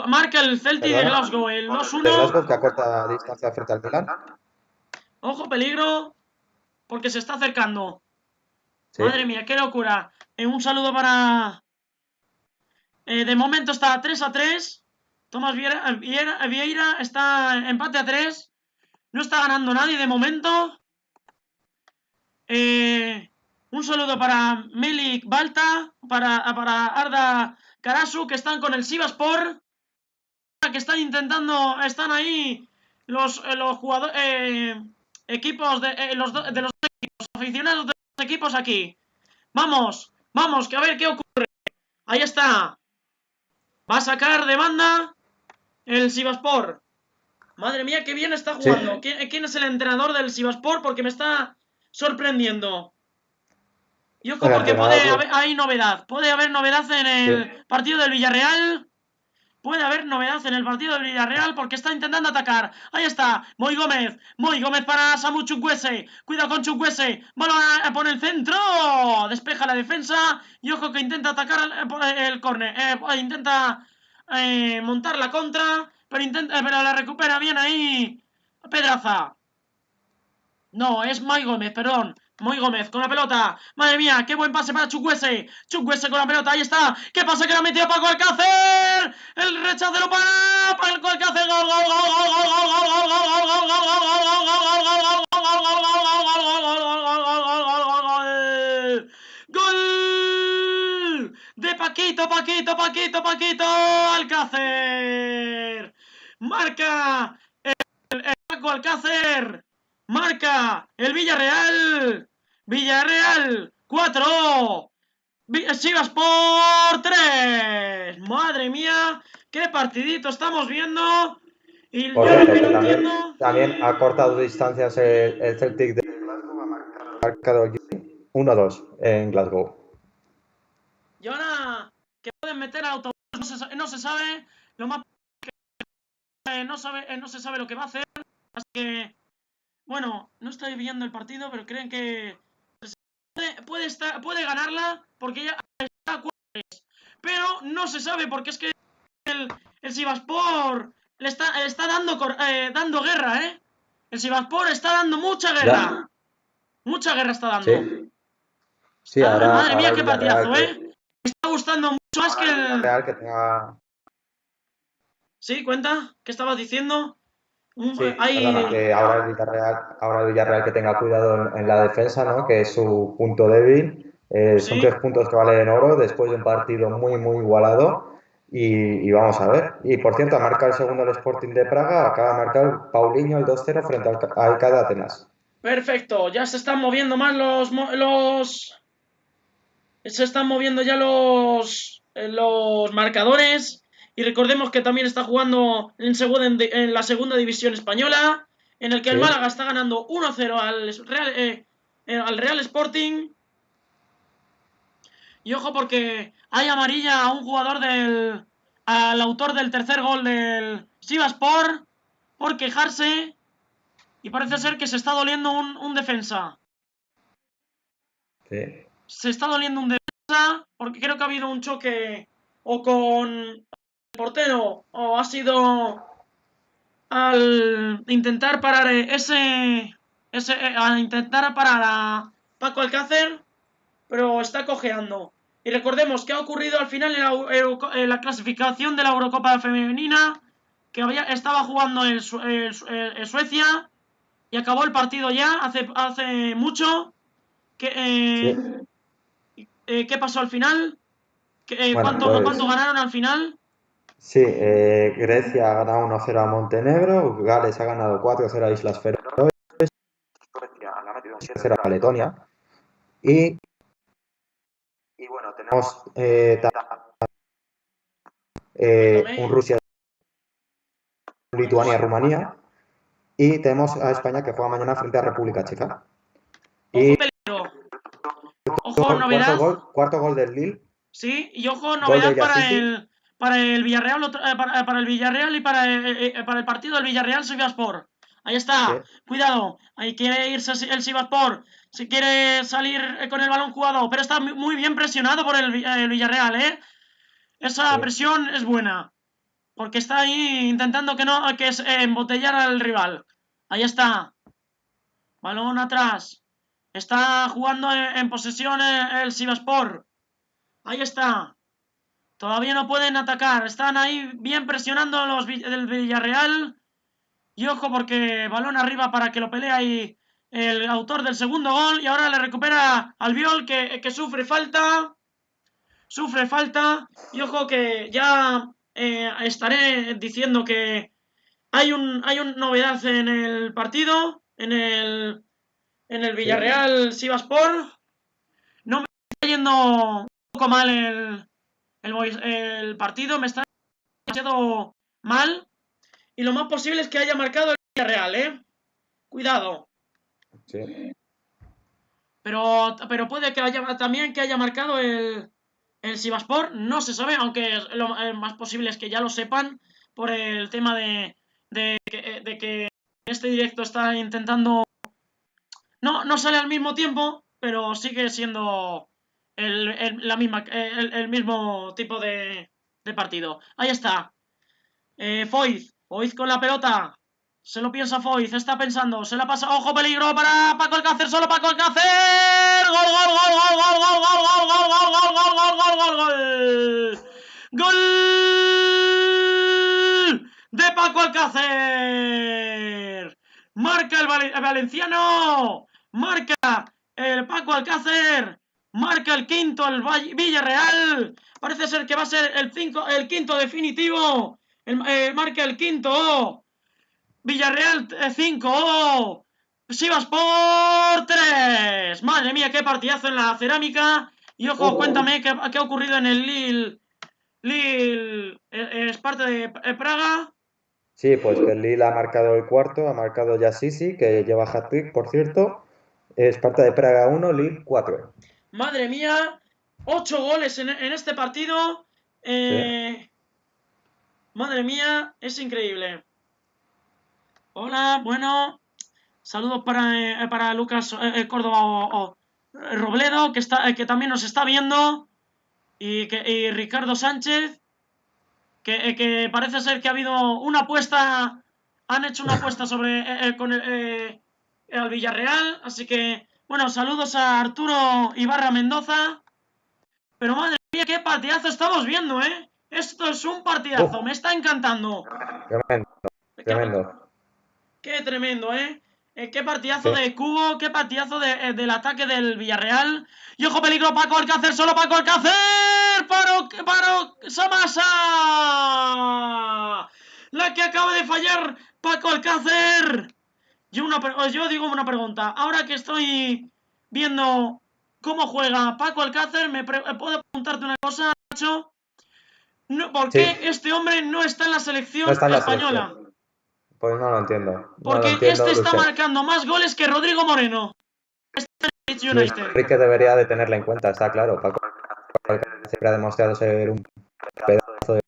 Marca el Celtic de Perdona. Glasgow, el De 2-1. Glasgow que acorta distancia frente al Milan. Ojo, peligro, porque se está acercando. Sí. Madre mía, qué locura. Un saludo para... de momento está 3-3. Tomás Vieira está empate a 3. No está ganando nadie de momento. Un saludo para Melik Balta, para Arda Karasu, que están con el Sivaspor, que están intentando, están ahí los jugadores, equipos de los dos equipos, aficionados de los equipos aquí. Vamos, que a ver qué ocurre. Ahí está. Va a sacar de banda el Sivaspor. Madre mía, qué bien está jugando. Sí. ¿Quién es el entrenador del Sivaspor? Porque me está sorprendiendo. Y ojo, porque hay novedad. Puede haber novedad en el partido del Villarreal. Puede haber novedad en el partido del Villarreal porque está intentando atacar. Ahí está, Moi Gómez para Samu Chukwueze. Cuida con Chukwueze. Balón por el centro. Despeja la defensa. Y ojo que intenta atacar el córner. Intenta montar la contra. Pero la recupera bien ahí Pedraza. No, es Moi Gómez, perdón. Moi Gómez con la pelota. Madre mía, qué buen pase para Chukwueze. Chukwueze con la pelota, ahí está. ¿Qué pasa? Que la metió Paco Alcácer. El rechacero para Paco Alcácer. Gol, gol, gol, gol, gol, gol, gol, gol, gol, gol, gol, gol, gol de Paquito Alcácer. Marca Paco Alcácer. Marca el Villarreal. Villarreal 4. Sivaspor 3. Madre mía, qué partidito estamos viendo. Y Por yo lo cierto, que no que entiendo... también ha cortado distancias el Celtic de Glasgow, ha marcado 1-2 en Glasgow. Y ahora que pueden meter a autobús, no se sabe. Lo más que no se sabe lo que va a hacer. Así que, bueno, no estoy viendo el partido, pero creen que puede ganarla porque ya está a 4-3. Pero no se sabe porque es que el Sivaspor le está dando guerra, ¿eh? El Sivaspor está dando mucha guerra. Ya. Mucha guerra está dando. Sí. Sí, Madre mía, ahora qué partidazo, ¿eh? Me está gustando mucho más que el... Real que tenga... Sí, cuenta, ¿qué estabas diciendo? Sí, perdona, que ahora el Villarreal que tenga cuidado en la defensa, ¿no? Que es su punto débil. Son 3 puntos que valen oro después de un partido muy, muy igualado. Y vamos a ver. Y por cierto, ha marcado el segundo el Sporting de Praga, acaba de marcar Paulinho el 2-0 frente al AEK de Atenas. Perfecto, ya se están moviendo más se están moviendo ya los marcadores. Y recordemos que también está jugando en la segunda división española, en el que el Sí. Málaga está ganando 1-0 al Real Sporting. Y ojo porque hay amarilla a un jugador al autor del tercer gol del Sivaspor por quejarse. Y parece ser que se está doliendo un defensa. Sí. Se está doliendo un defensa porque creo que ha habido un choque o con el portero o ha sido al intentar parar a intentar parar a Paco Alcácer, pero está cojeando. Y recordemos que ha ocurrido al final en la clasificación de la Eurocopa Femenina, que estaba jugando en Suecia y acabó el partido ya hace mucho. Sí. ¿Qué pasó al final? Bueno, ¿Cuánto ganaron al final? sí, Grecia ha ganado 1-0 a Montenegro, Gales ha ganado 4-0 a Islas Feroe, Suecia ha ganado 7-0 a Letonia y, bueno, tenemos un Rusia, Lituania, Rumanía y tenemos a España que juega mañana frente a República Checa. Ojo Y peligro. Ojo novedad. cuarto gol del Lille. Sí, y ojo Gol de novedad Yassisi. para el Villarreal, para el Villarreal y para el partido del Villarreal Sivaspor. Ahí Sí. está, cuidado, ahí quiere irse el Sivaspor, si quiere salir con el balón jugado, pero está muy bien presionado por el Villarreal, ¿eh? Esa Sí. presión es buena, porque está ahí intentando embotellar al rival. Ahí está, balón atrás, está jugando en posesión el Sivaspor. Ahí está. Todavía no pueden atacar. Están ahí bien presionando los del Villarreal. Y ojo porque balón arriba para que lo pelee ahí el autor del segundo gol. Y ahora le recupera Albiol que sufre falta. Sufre falta. Y ojo que ya estaré diciendo que hay una novedad en el partido. En el Sí. Villarreal Sivaspor. No me está yendo un poco mal el partido. Me está demasiado mal. Y lo más posible es que haya marcado el Villarreal, ¿eh? Cuidado. Sí. Pero puede que también que haya marcado el Sivaspor. No se sabe, aunque lo más posible es que ya lo sepan por el tema de que en este directo está intentando... No sale al mismo tiempo, pero sigue siendo el mismo tipo de partido. Ahí está. Foyth con la pelota. Se lo piensa Foyth, está pensando, se la pasa, ojo, peligro para Paco Alcácer, solo Paco Alcácer. Gol, gol, gol, gol, gol, gol, gol, gol, gol, gol, gol, gol, gol, gol, gol. Gol de Paco Alcácer. Marca el valenciano. Marca el Paco Alcácer. Marca el quinto el Villarreal. Parece ser que va a ser el quinto definitivo. Marca el quinto. Villarreal 5. Sivaspor 3. Madre mía, qué partidazo en la cerámica. Y ojo, cuéntame qué ha ocurrido en el Lille Esparta de Praga. Sí, pues que el Lille ha marcado el cuarto, ha marcado Yassisi, que lleva hat-trick, por cierto. Esparta de Praga 1, Lille 4. Madre mía, 8 goles en este partido. Sí. Madre mía, es increíble. Hola, bueno, saludos para Lucas Córdoba o Robledo, que también nos está viendo, y Ricardo Sánchez, que parece ser que ha habido una apuesta, han hecho una apuesta con el Villarreal, así que, bueno, saludos a Arturo Ibarra Mendoza, pero madre mía, qué partidazo estamos viendo, ¿eh? Esto es un partidazo, Uf, me está encantando. tremendo, tremendo. Qué tremendo, ¿eh? Qué partidazo Sí. de Cubo, qué partidazo del ataque del Villarreal. Y ojo, peligro, Paco Alcácer, solo Paco Alcácer. ¡Paro! ¡Samasa! La que acaba de fallar Paco Alcácer. Yo digo una pregunta. Ahora que estoy viendo cómo juega Paco Alcácer, ¿puedo preguntarte una cosa, Nacho? No, ¿por Sí, qué este hombre no está en la no selección está en la española? selección. Pues no lo entiendo. No lo Porque este entiendo, está Luis marcando más goles que Rodrigo Moreno. Leeds Luis United. Enrique debería de tenerla en cuenta, está claro. Paco siempre ha demostrado ser un pedazo de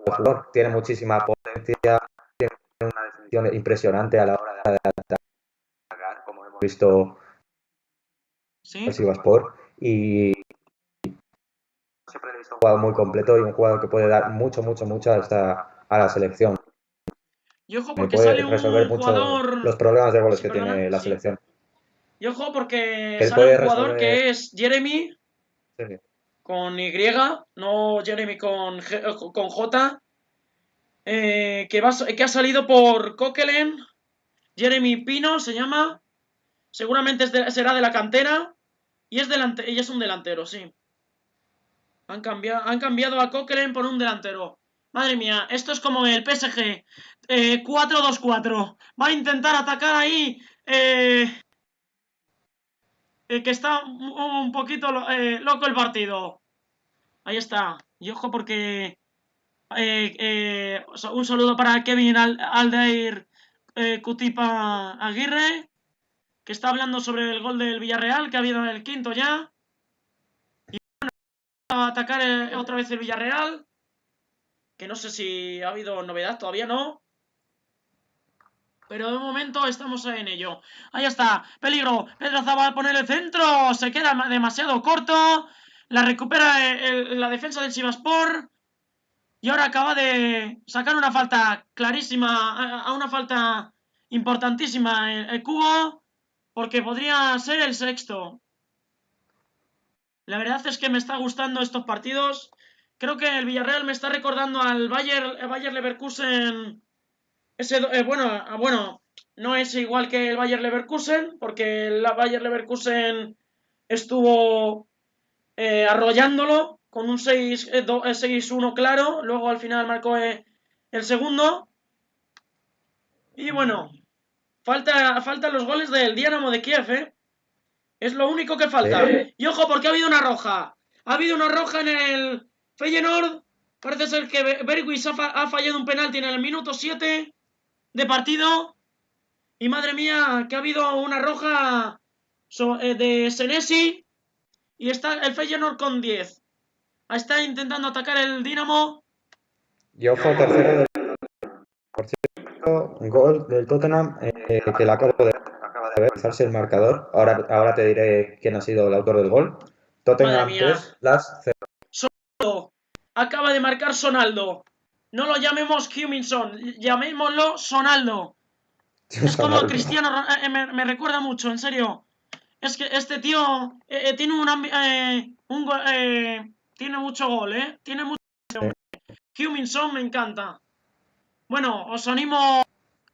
jugador. Tiene muchísima potencia, tiene una definición impresionante a la hora de atacar, como hemos visto en el ¿Sí? Sivasspor. Y siempre he visto un jugador muy completo y un jugador que puede dar mucho a la selección. Y ojo Me porque puede sale resolver un mucho jugador... los problemas de goles Sí, que perdona, tiene la sí. selección. Y ojo porque Que él sale un puede jugador resolver. que es Jeremy Sí, con Y, no Jeremy con J, que ha salido por Coquelin. Jeremy Pino se llama. Seguramente será de la cantera. Y es un delantero, sí. Han cambiado a Coquelin por un delantero. Madre mía, esto es como el PSG 4-2-4. Va a intentar atacar ahí. Que está un poquito loco el partido. Ahí está. Y ojo porque un saludo para Kevin Aldair Cutipa Aguirre, que está hablando sobre el gol del Villarreal, que ha habido el quinto ya. Y va a atacar otra vez el Villarreal, que no sé si ha habido novedad, todavía no. Pero de momento estamos en ello. Ahí está, peligro. Pedro Zabal va a poner el centro. Se queda demasiado corto. La recupera la defensa del Sivasspor. Y ahora acaba de sacar una falta clarísima, a una falta importantísima el Cubo, porque podría ser el sexto. La verdad es que me está gustando estos partidos. Creo que el Villarreal me está recordando al Bayer Leverkusen. Bueno, no es igual que el Bayer Leverkusen, porque el Bayer Leverkusen estuvo arrollándolo con un 6-1 claro. Luego al final marcó el segundo. Y bueno, faltan los goles del Dinamo de Kiev, ¿eh? Es lo único que sí. falta. Y ojo, porque ha habido una roja. Ha habido una roja en el Feyenoord. Parece ser que Bergwijn ha fallado un penalti en el minuto 7 de partido. Y madre mía, que ha habido una roja de Senesi. Y está el Feyenoord con 10. Está intentando atacar el Dinamo. Y ojo, tercero del por cierto, gol del Tottenham, que le acabo de revisarse el marcador. Ahora te diré quién ha sido el autor del gol. Madre Tottenham mía. 3, Las 0. Acaba de marcar Sonaldo. No lo llamemos Huminson, llamémoslo Sonaldo. Es como Cristiano, me recuerda mucho, en serio. Es que este tío tiene tiene mucho gol, ¿eh? Tiene mucho. Huminson me encanta. Bueno, os animo,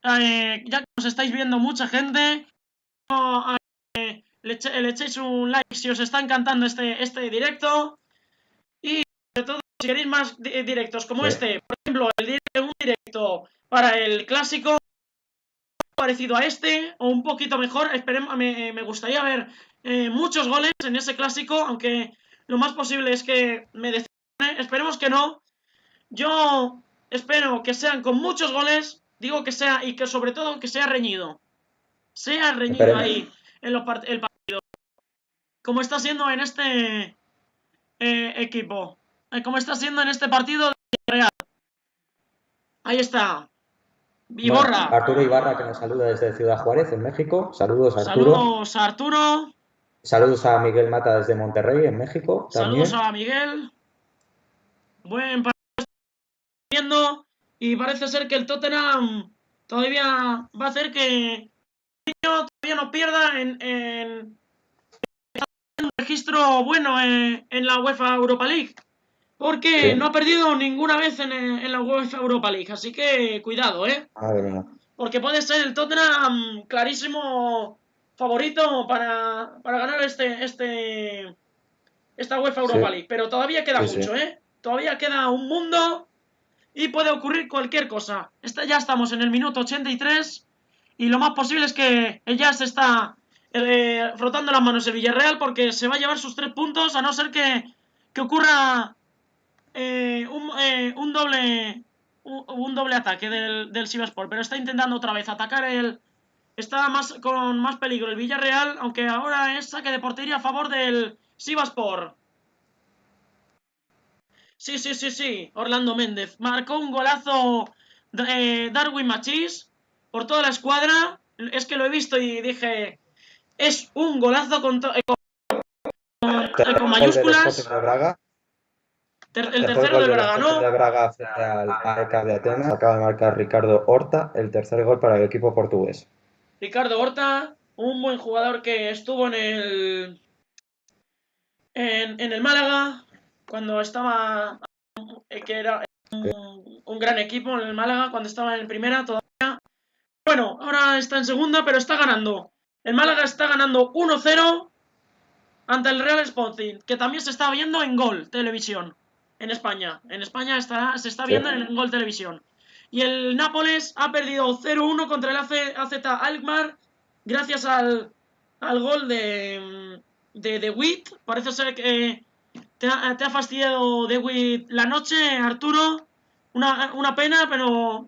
ya que os estáis viendo mucha gente, le echéis un like si os está encantando este directo. Y sobre todo, si queréis más directos como Sí. este, por ejemplo, un directo para el clásico parecido a este, o un poquito mejor, me gustaría ver muchos goles en ese clásico, aunque lo más posible es que me decepcione. Esperemos que no. Yo espero que sean con muchos goles, digo que sea, y que sobre todo que sea reñido. Sea reñido Esperemos. ahí en el partido, como está siendo en este equipo, como está siendo en este partido de Real. Ahí está, Bueno, Viborra. Arturo Ibarra que nos saluda desde Ciudad Juárez, en México. Saludos, Arturo. Saludos a Arturo. Saludos a Miguel Mata desde Monterrey, en México, Saludos también. a Miguel. Buen partido viendo. Y parece ser que el Tottenham todavía va a hacer que todavía no pierda en un registro bueno en la UEFA Europa League. Porque no Sí. ha perdido ninguna vez en la UEFA Europa League. Así que cuidado, ¿eh? Madre mía. Porque puede ser el Tottenham clarísimo favorito para ganar esta UEFA Sí, Europa League. Pero todavía queda sí, sí. mucho, ¿eh? Todavía queda un mundo y puede ocurrir cualquier cosa. Ya estamos en el minuto 83 Y lo más posible es que ya se está frotando las manos el Villarreal porque se va a llevar sus 3 puntos, a no ser que ocurra un doble ataque del Sivasspor. Pero está intentando otra vez atacar Está con más peligro el Villarreal, aunque ahora es saque de portería a favor del Sivasspor. Sí. Orlando Méndez. Marcó un golazo Darwin Machís por toda la escuadra. Es que lo he visto y dije, es un golazo con Gol del Sporting mayúsculas. de Braga. El Tercer tercero gol del del Braga, Sporting de ¿no? Braga frente al AEK de Atenas. Acaba de marcar Ricardo Horta, el tercer gol para el equipo portugués. Ricardo Horta, un buen jugador que estuvo en el Málaga, cuando estaba, que era un gran equipo en el Málaga, cuando estaba en primera todavía. Bueno, ahora está en segunda, pero está ganando. El Málaga está ganando 1-0 ante el Real Sporting, que también se está viendo en Gol Televisión en España. En España se está viendo en Gol Televisión. Y el Nápoles ha perdido 0-1 contra el AZ Alkmaar gracias al gol de Witt. Parece ser que te ha fastidiado de Witt la noche, Arturo. Una pena, pero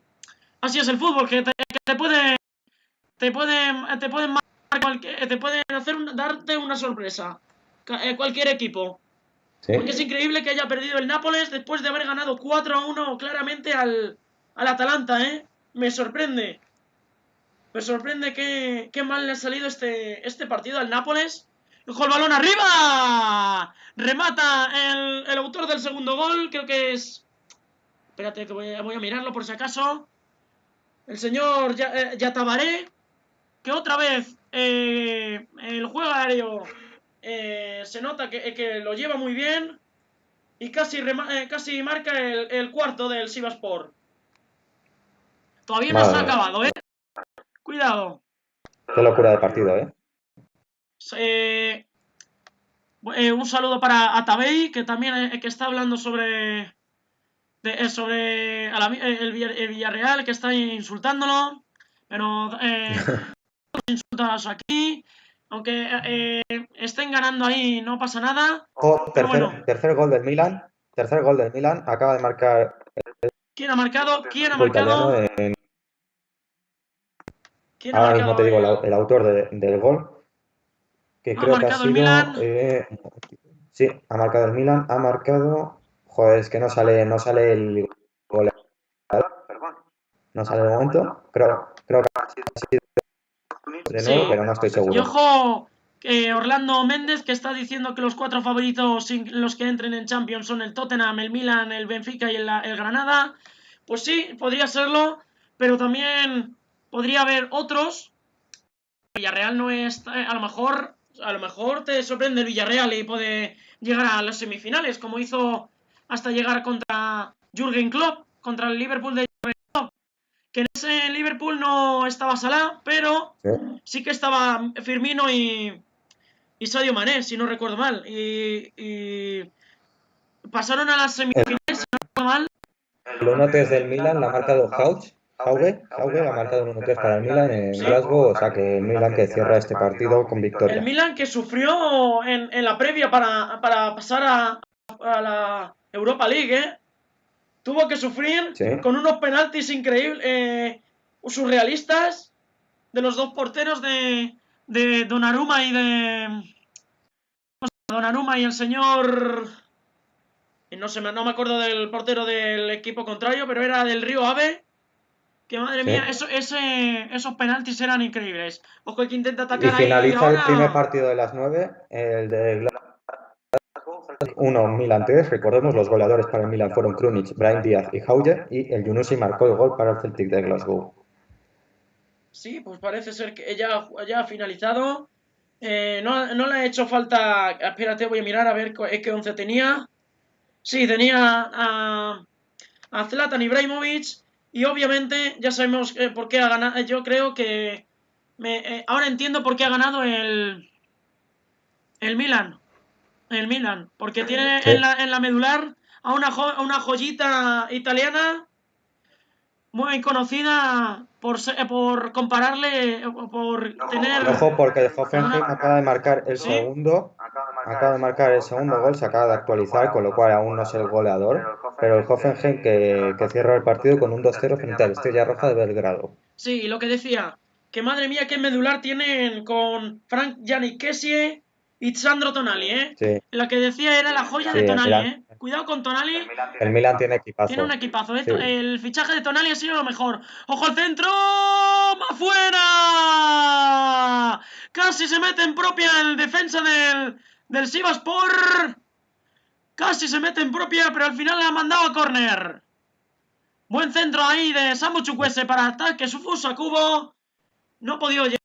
así es el fútbol, que te puede te pueden te pueden te pueden hacer darte una sorpresa cualquier equipo, Sí. porque es increíble que haya perdido el Nápoles después de haber ganado 4-1 claramente al Atalanta. Me sorprende qué mal le ha salido este partido al Nápoles. ¡Ojo el balón arriba! Remata el autor del segundo gol, creo que es, espérate que voy a mirarlo por si acaso, el señor Yatabaré, que otra vez el juego aéreo se nota que lo lleva muy bien y casi marca el cuarto del Sivasspor. Todavía no se ha acabado, cuidado. Qué locura de partido, Un saludo para Atabey, que también que está hablando sobre el Villarreal, que está insultándolo, pero insultas aquí, aunque estén ganando ahí no pasa nada. Pero bueno, tercer gol del Milan. Tercer gol del Milan. Acaba de marcar ¿quién ha marcado? el italiano. ¿Quién ha Ahora mismo te marcado? digo el autor del gol, que Ha creo que ha marcado el sido. Milan. Sí, ha marcado el Milan. Ha marcado. Joder, es que no sale el gol. No sale de momento. Creo que ha sido de nuevo, Sí. pero no estoy Y seguro. ojo, Orlando Méndez, que está diciendo que los 4 favoritos los que entren en Champions son el Tottenham, el Milan, el Benfica y el Granada. Pues sí, podría serlo, pero también podría haber otros. Villarreal no es, a lo mejor te sorprende el Villarreal y puede llegar a las semifinales, como hizo hasta llegar contra Jürgen Klopp, contra el Liverpool de Jürgen Klopp, que en ese Liverpool no estaba Salah, pero sí que estaba Firmino y Sadio Mané, si no recuerdo mal, y pasaron a las semifinales, si no recuerdo mal. El 1-3 del Milan la ha marcado Hauge ha marcado un 1-3 para el Milan en Sí. Glasgow, o sea que el Milan que cierra este partido con El victoria. Milan que sufrió en la previa para pasar a la Europa League, tuvo que sufrir Sí. con unos penaltis increíbles, surrealistas, de los dos porteros de Donnarumma y el señor, no me acuerdo del portero del equipo contrario, pero era del Río Ave, que madre mía, esos penaltis eran increíbles. Ojo, el que intenta Y atacar ahí finaliza el primer ahora. partido de las 9, el de Glasgow 1, Milan 3. Recordemos, los goleadores para el Milan fueron Krunic, Brahim Díaz y Hauge, y el Yunusi marcó el gol para el Celtic de Glasgow. Sí, pues parece ser que ya ha finalizado. No le ha hecho falta. Espérate, voy a mirar a ver qué 11 tenía. Sí, tenía a Zlatan Ibrahimovic. Y obviamente ya sabemos por qué ha ganado. Yo creo que ahora entiendo por qué ha ganado el Milan. El Milan. Porque tiene Sí. en la medular a una joyita italiana. muy conocida por compararle, por tener... Ojo, porque el Hoffenheim Perdona. acaba de marcar el ¿Sí? segundo. Acaba de marcar el segundo gol, se acaba de actualizar, con lo cual aún no es el goleador. Pero el Hoffenheim que cierra el partido con un 2-0 frente al Estrella Roja de Belgrado. Sí, lo que decía, que madre mía, qué medular tienen con Frank Yannick Kessie y Sandro Tonali, ¿eh? Sí, La que decía era la joya sí, de Tonali, ¿eh? Cuidado con Tonali, el Milan tiene tiene un equipazo. equipazo. Sí, El fichaje de Tonali ha sido lo mejor. ¡Ojo al centro! ¡Afuera! Casi se mete en propia el defensa del Sivasspor. Casi se mete en propia, pero al final la ha mandado a córner. Buen centro ahí de Samu Chukwueze para ataque Sufusa Kubo. No ha podido llegar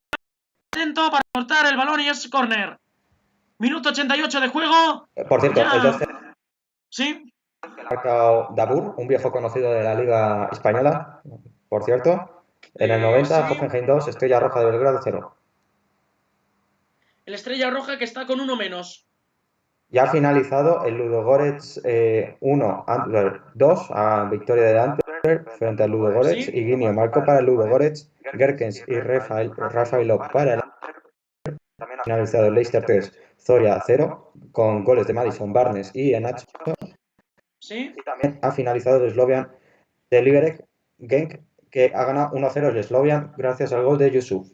atento para cortar el balón y es córner. Minuto 88 de juego. por cierto, el 2-0 Ya. Sí. ha marcado Dabur, un viejo conocido de la Liga Española, por cierto. En el 90, Sí. Hoffenheim 2, Estrella Roja de Belgrado 0. El Estrella Roja que está con uno menos. Ya ha finalizado el Ludogorets 1, Antwerp 2, a victoria de Antwerp frente al Ludogorets. Sí. Y Guinio marcó para el Ludogorets, Gerkens y Rafaelov para el finalizado el Leicester 3, Zoria 0, con goles de Madison, Barnes y Enacho. Sí. Y también ha finalizado el Slovian de Liberec Genk, que ha ganado 1-0 el Slovian gracias al gol de Yusuf.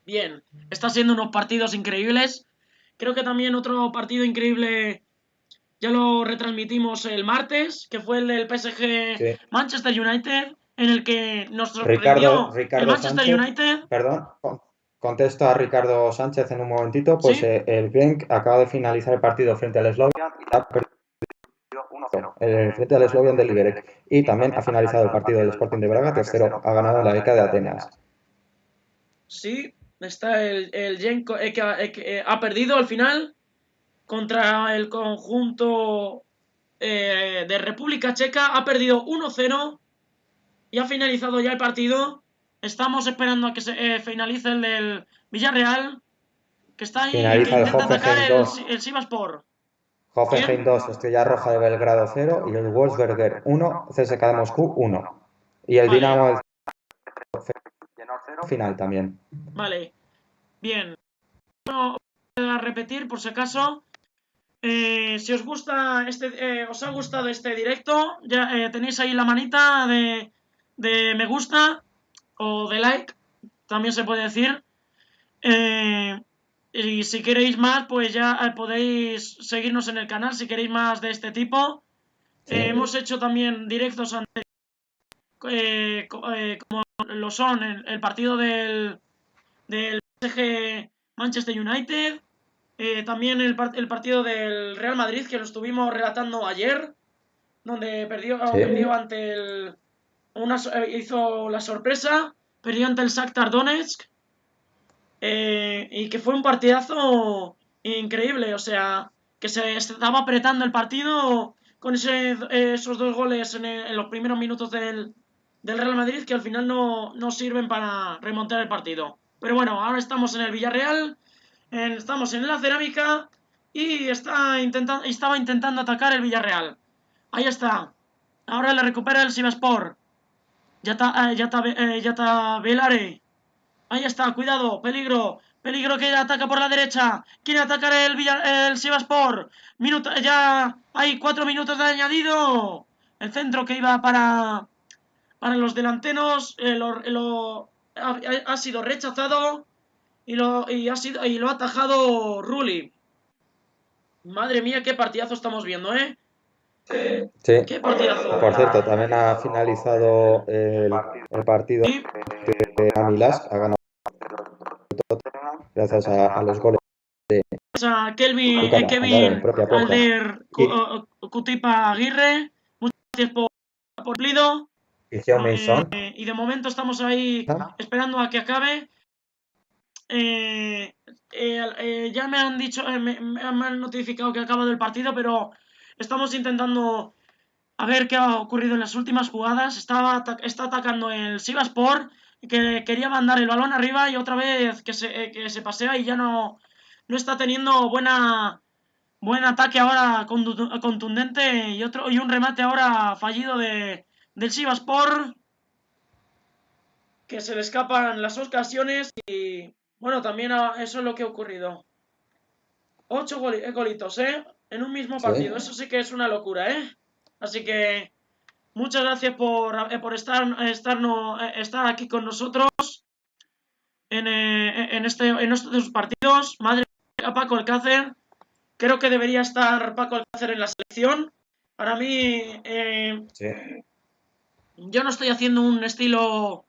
Bien. Está siendo unos partidos increíbles. Creo que también otro partido increíble ya lo retransmitimos el martes, que fue el del PSG Sí. Manchester United, en el que nos Ricardo, sorprendió el Ricardo Manchester Sánchez, United. Perdón, contesto a Ricardo Sánchez en un momentito. Pues ¿Sí? el Genk acaba de finalizar el partido frente al Slovan, frente al Slovan de Liberec. Y también ha finalizado el partido del Sporting de Braga 3-0, ha ganado la ECA de Atenas. Sí, está el Genk que ha perdido al final contra el conjunto de República Checa. Ha perdido 1-0 y ha finalizado ya el partido. Estamos esperando a que se finalice el del Villarreal, que está ahí y que Finaliza el intenta atacar Hoffenheim 2, el Sivasspor. Hoffenheim ¿Quién? 2, Estrella Roja de Belgrado 0 y el Wolfsberger 1, CSKA de Moscú 1. Y el Vale, Dinamo del final también. vale, bien. Bueno, voy a repetir por si acaso. Si os gusta os ha gustado este directo, ya tenéis ahí la manita de me gusta o de like, también se puede decir. Y si queréis más, pues ya podéis seguirnos en el canal si queréis más de este tipo. Sí. Hemos hecho también directos como lo son el partido del PSG Manchester United. También el partido del Real Madrid, que lo estuvimos relatando ayer, donde Sí. perdió ante hizo la sorpresa, perdió ante el Shakhtar Donetsk, y que fue un partidazo increíble, o sea, que se estaba apretando el partido con esos dos goles en los primeros minutos del Real Madrid, que al final no sirven para remontar el partido. Pero bueno, ahora estamos en el Villarreal, estamos en la Cerámica y estaba intentando atacar el Villarreal. Ahí está. Ahora le recupera el Sivasspor. Ya está Velare. Ahí está, cuidado, peligro. Peligro que ataca por la derecha. Quiere atacar el Sivasspor. Ya hay 4 minutos de añadido. El centro que iba para los delanteros ha sido rechazado y lo ha atajado Rulli. Madre mía, qué partidazo estamos viendo, ¿eh? Sí. Qué partidazo. Por cierto, también ha finalizado el partido Sí, de Amilas, ha ganado gracias a los goles a Kelvin, de Kevin en Kevin propia puerta. Alder Y Cutipa Aguirre. Muchas gracias por Plido. Xiao Mason, Y de momento estamos ahí esperando a que acabe. Ya me han dicho, me han notificado que ha acabado el partido, pero estamos intentando a ver qué ha ocurrido en las últimas jugadas. Está atacando el Sivasspor, que quería mandar el balón arriba y otra vez que se pasea y ya no está teniendo buen ataque ahora contundente y un remate ahora fallido del Sivasspor, que se le escapan las ocasiones y bueno, también eso es lo que ha ocurrido. 8 golitos, en un mismo Sí. partido. Eso sí que es una locura, Así que muchas gracias por estar aquí con nosotros en estos partidos. Madre mía, Paco Alcácer. Creo que debería estar Paco Alcácer en la selección. Para mí, Sí. yo no estoy haciendo un estilo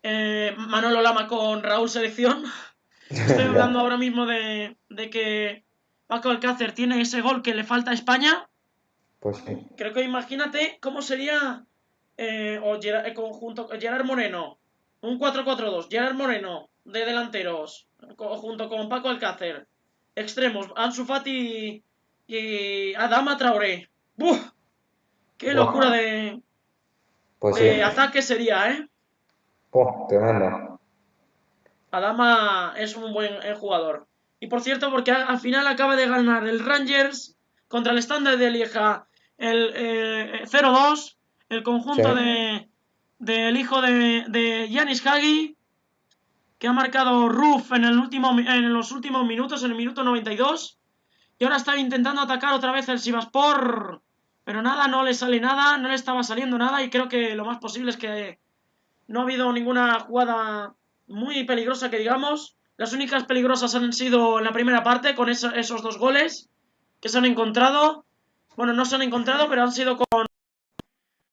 Manolo Lama con Raúl Selección. Estoy hablando ahora mismo de que Paco Alcácer tiene ese gol que le falta a España. Pues sí. Creo que imagínate cómo sería conjunto Gerard Moreno, un 4-4-2, Gerard Moreno de delanteros, junto con Paco Alcácer, extremos, Ansu Fati y Adama Traoré. ¡Buf! ¡Qué locura Buah, pues sí. de ataque sería, Tremendo. Adama es un buen jugador. Y por cierto, porque al final acaba de ganar el Rangers contra el Standard de Lieja el 0-2, el Sí. conjunto del hijo de Yanis Hagi, que ha marcado Ruf en los últimos minutos, en el minuto 92, y ahora está intentando atacar otra vez el Sivasspor, pero nada, no le sale nada, no le estaba saliendo nada, y creo que lo más posible es que no ha habido ninguna jugada muy peligrosa que digamos. Las únicas peligrosas han sido en la primera parte, con esos 2 goles que se han encontrado. Bueno, no se han encontrado, pero han sido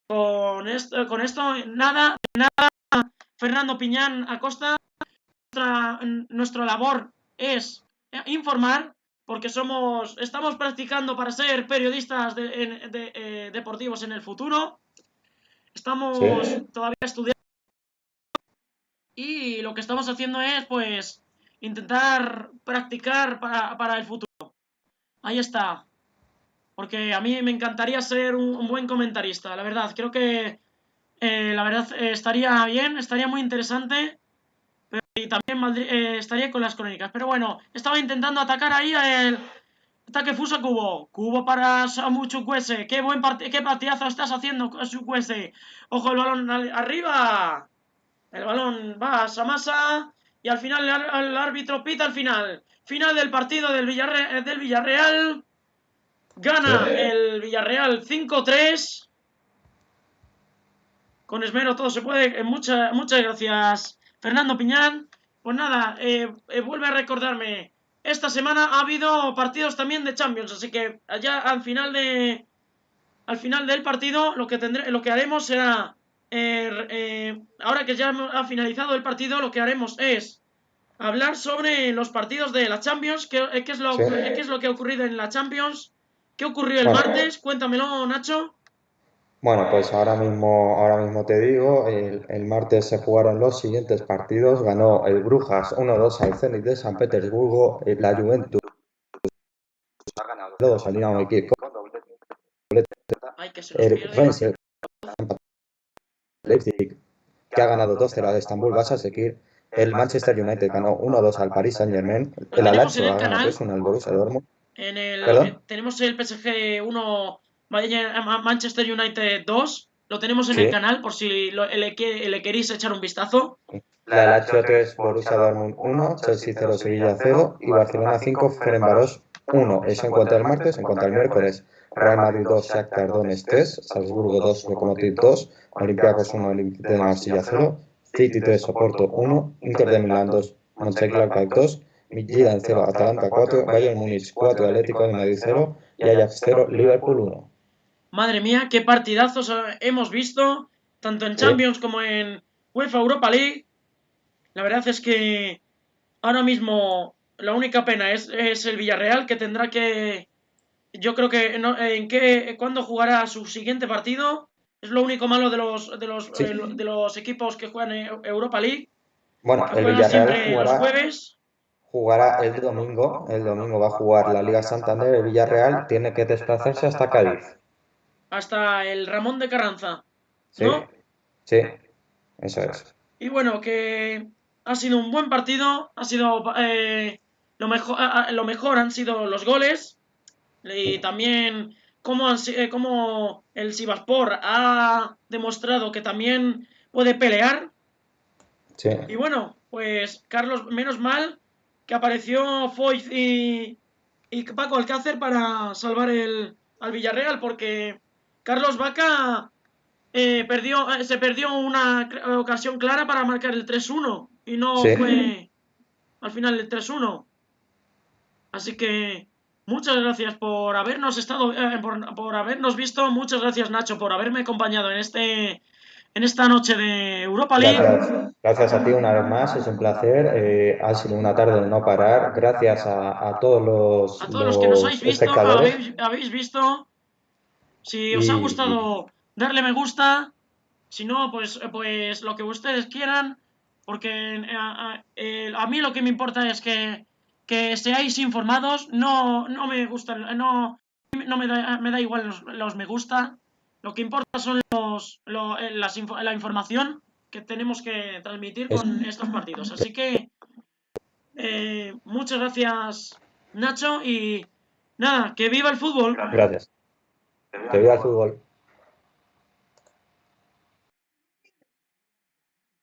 con esto. Nada. Fernando Piñán Acosta. Nuestra labor es informar, porque estamos practicando para ser periodistas deportivos en el futuro. Sí. Estamos todavía estudiando. Y lo que estamos haciendo es, pues, intentar practicar para el futuro. Ahí está. Porque a mí me encantaría ser un buen comentarista, la verdad. Creo que, la verdad, estaría bien, estaría muy interesante. Y también estaría con las crónicas. Pero bueno, estaba intentando atacar ahí el ataque Fusa Cubo. Cubo para Samu Chukwueze. Qué partidazo estás haciendo, Chukwueze. Ojo el balón arriba. El balón va a Samasa y al final el árbitro pita al final. Final del partido del Villarreal. Gana Sí. el Villarreal 5-3. Con esmero todo se puede. Muchas gracias, Fernando Piñán. Pues nada, vuelve a recordarme. Esta semana ha habido partidos también de Champions, así que allá al final del partido lo que haremos será ahora que ya ha finalizado el partido, lo que haremos es hablar sobre los partidos de la Champions, Sí. qué es lo que ha ocurrido en la Champions, qué ocurrió el Bueno, martes, cuéntamelo, Nacho. bueno, pues ahora mismo te digo, el martes se jugaron los siguientes partidos. Ganó el Brujas 1-2 al Zenit de San Petersburgo. La Juventus ha ganado 2 al Dinamo de Kiev con doblete. Ay, que se nos El pierde. Rennes Leipzig, que ha ganado 2-0 al Estambul Başakşehir. El Manchester United ganó 1-2 al Paris Saint-Germain. Lo El tenemos en Lazio el ha ganado canal. 3-1 al Borussia Dortmund. ¿Perdón? Tenemos el PSG 1, Manchester United 2. Lo tenemos en el Sí. canal por si le queréis echar un vistazo. La Lazio 3, Borussia Dortmund 1, Chelsea 0, Sevilla 0 y Barcelona 5, Ferencváros 1. Eso en cuanto al martes. En cuanto al miércoles, Real Madrid 2, Shakhtar Donetsk 3, Salzburgo 2, Lokomotiv 2, Olympiacos 1, Olympique de Marsella 0, City 3, Oporto 1, Inter de Milán 2, Mönchengladbach 2, Midtjylland 0, Atalanta 4, Bayern Múnich 4, Atlético de Madrid 0 y Ajax 0, Liverpool 1. Madre mía, qué partidazos hemos visto, tanto en Sí. Champions como en UEFA Europa League. La verdad es que ahora mismo la única pena es el Villarreal, que tendrá que... Yo creo que cuándo jugará su siguiente partido. Es lo único malo Sí. de los equipos que juegan en Europa League, Bueno, que el juegan Villarreal siempre los jueves. jugará el domingo. El domingo va a jugar la Liga Santander. El Villarreal tiene que desplazarse hasta Cádiz. Hasta el Ramón de Carranza, Sí, ¿no? sí, eso es. Y bueno, que ha sido un buen partido, ha sido lo mejor han sido los goles y también cómo el Sivasspor ha demostrado que también puede pelear. Sí. Y bueno, pues Carlos, menos mal que apareció Foyth y Paco Alcácer para salvar al Villarreal, porque Carlos Vaca se perdió una ocasión clara para marcar el 3-1 y no Sí. fue al final el 3-1. Así que muchas gracias por habernos por habernos visto. Muchas gracias, Nacho, por haberme acompañado en esta noche de Europa League. Gracias a ti una vez más, es un placer. Ha sido una tarde de no parar. Gracias a todos A todos los que nos habéis visto, espectadores. habéis visto. Si os ha Y gustado, darle me gusta. Si no, pues lo que ustedes quieran. Porque a mí lo que me importa es que seáis informados. No me gusta, no me da igual los me gusta. Lo que importa son la información que tenemos que transmitir es- con estos partidos. Así que muchas gracias, Nacho, y nada, que viva el fútbol. gracias. Que viva el fútbol.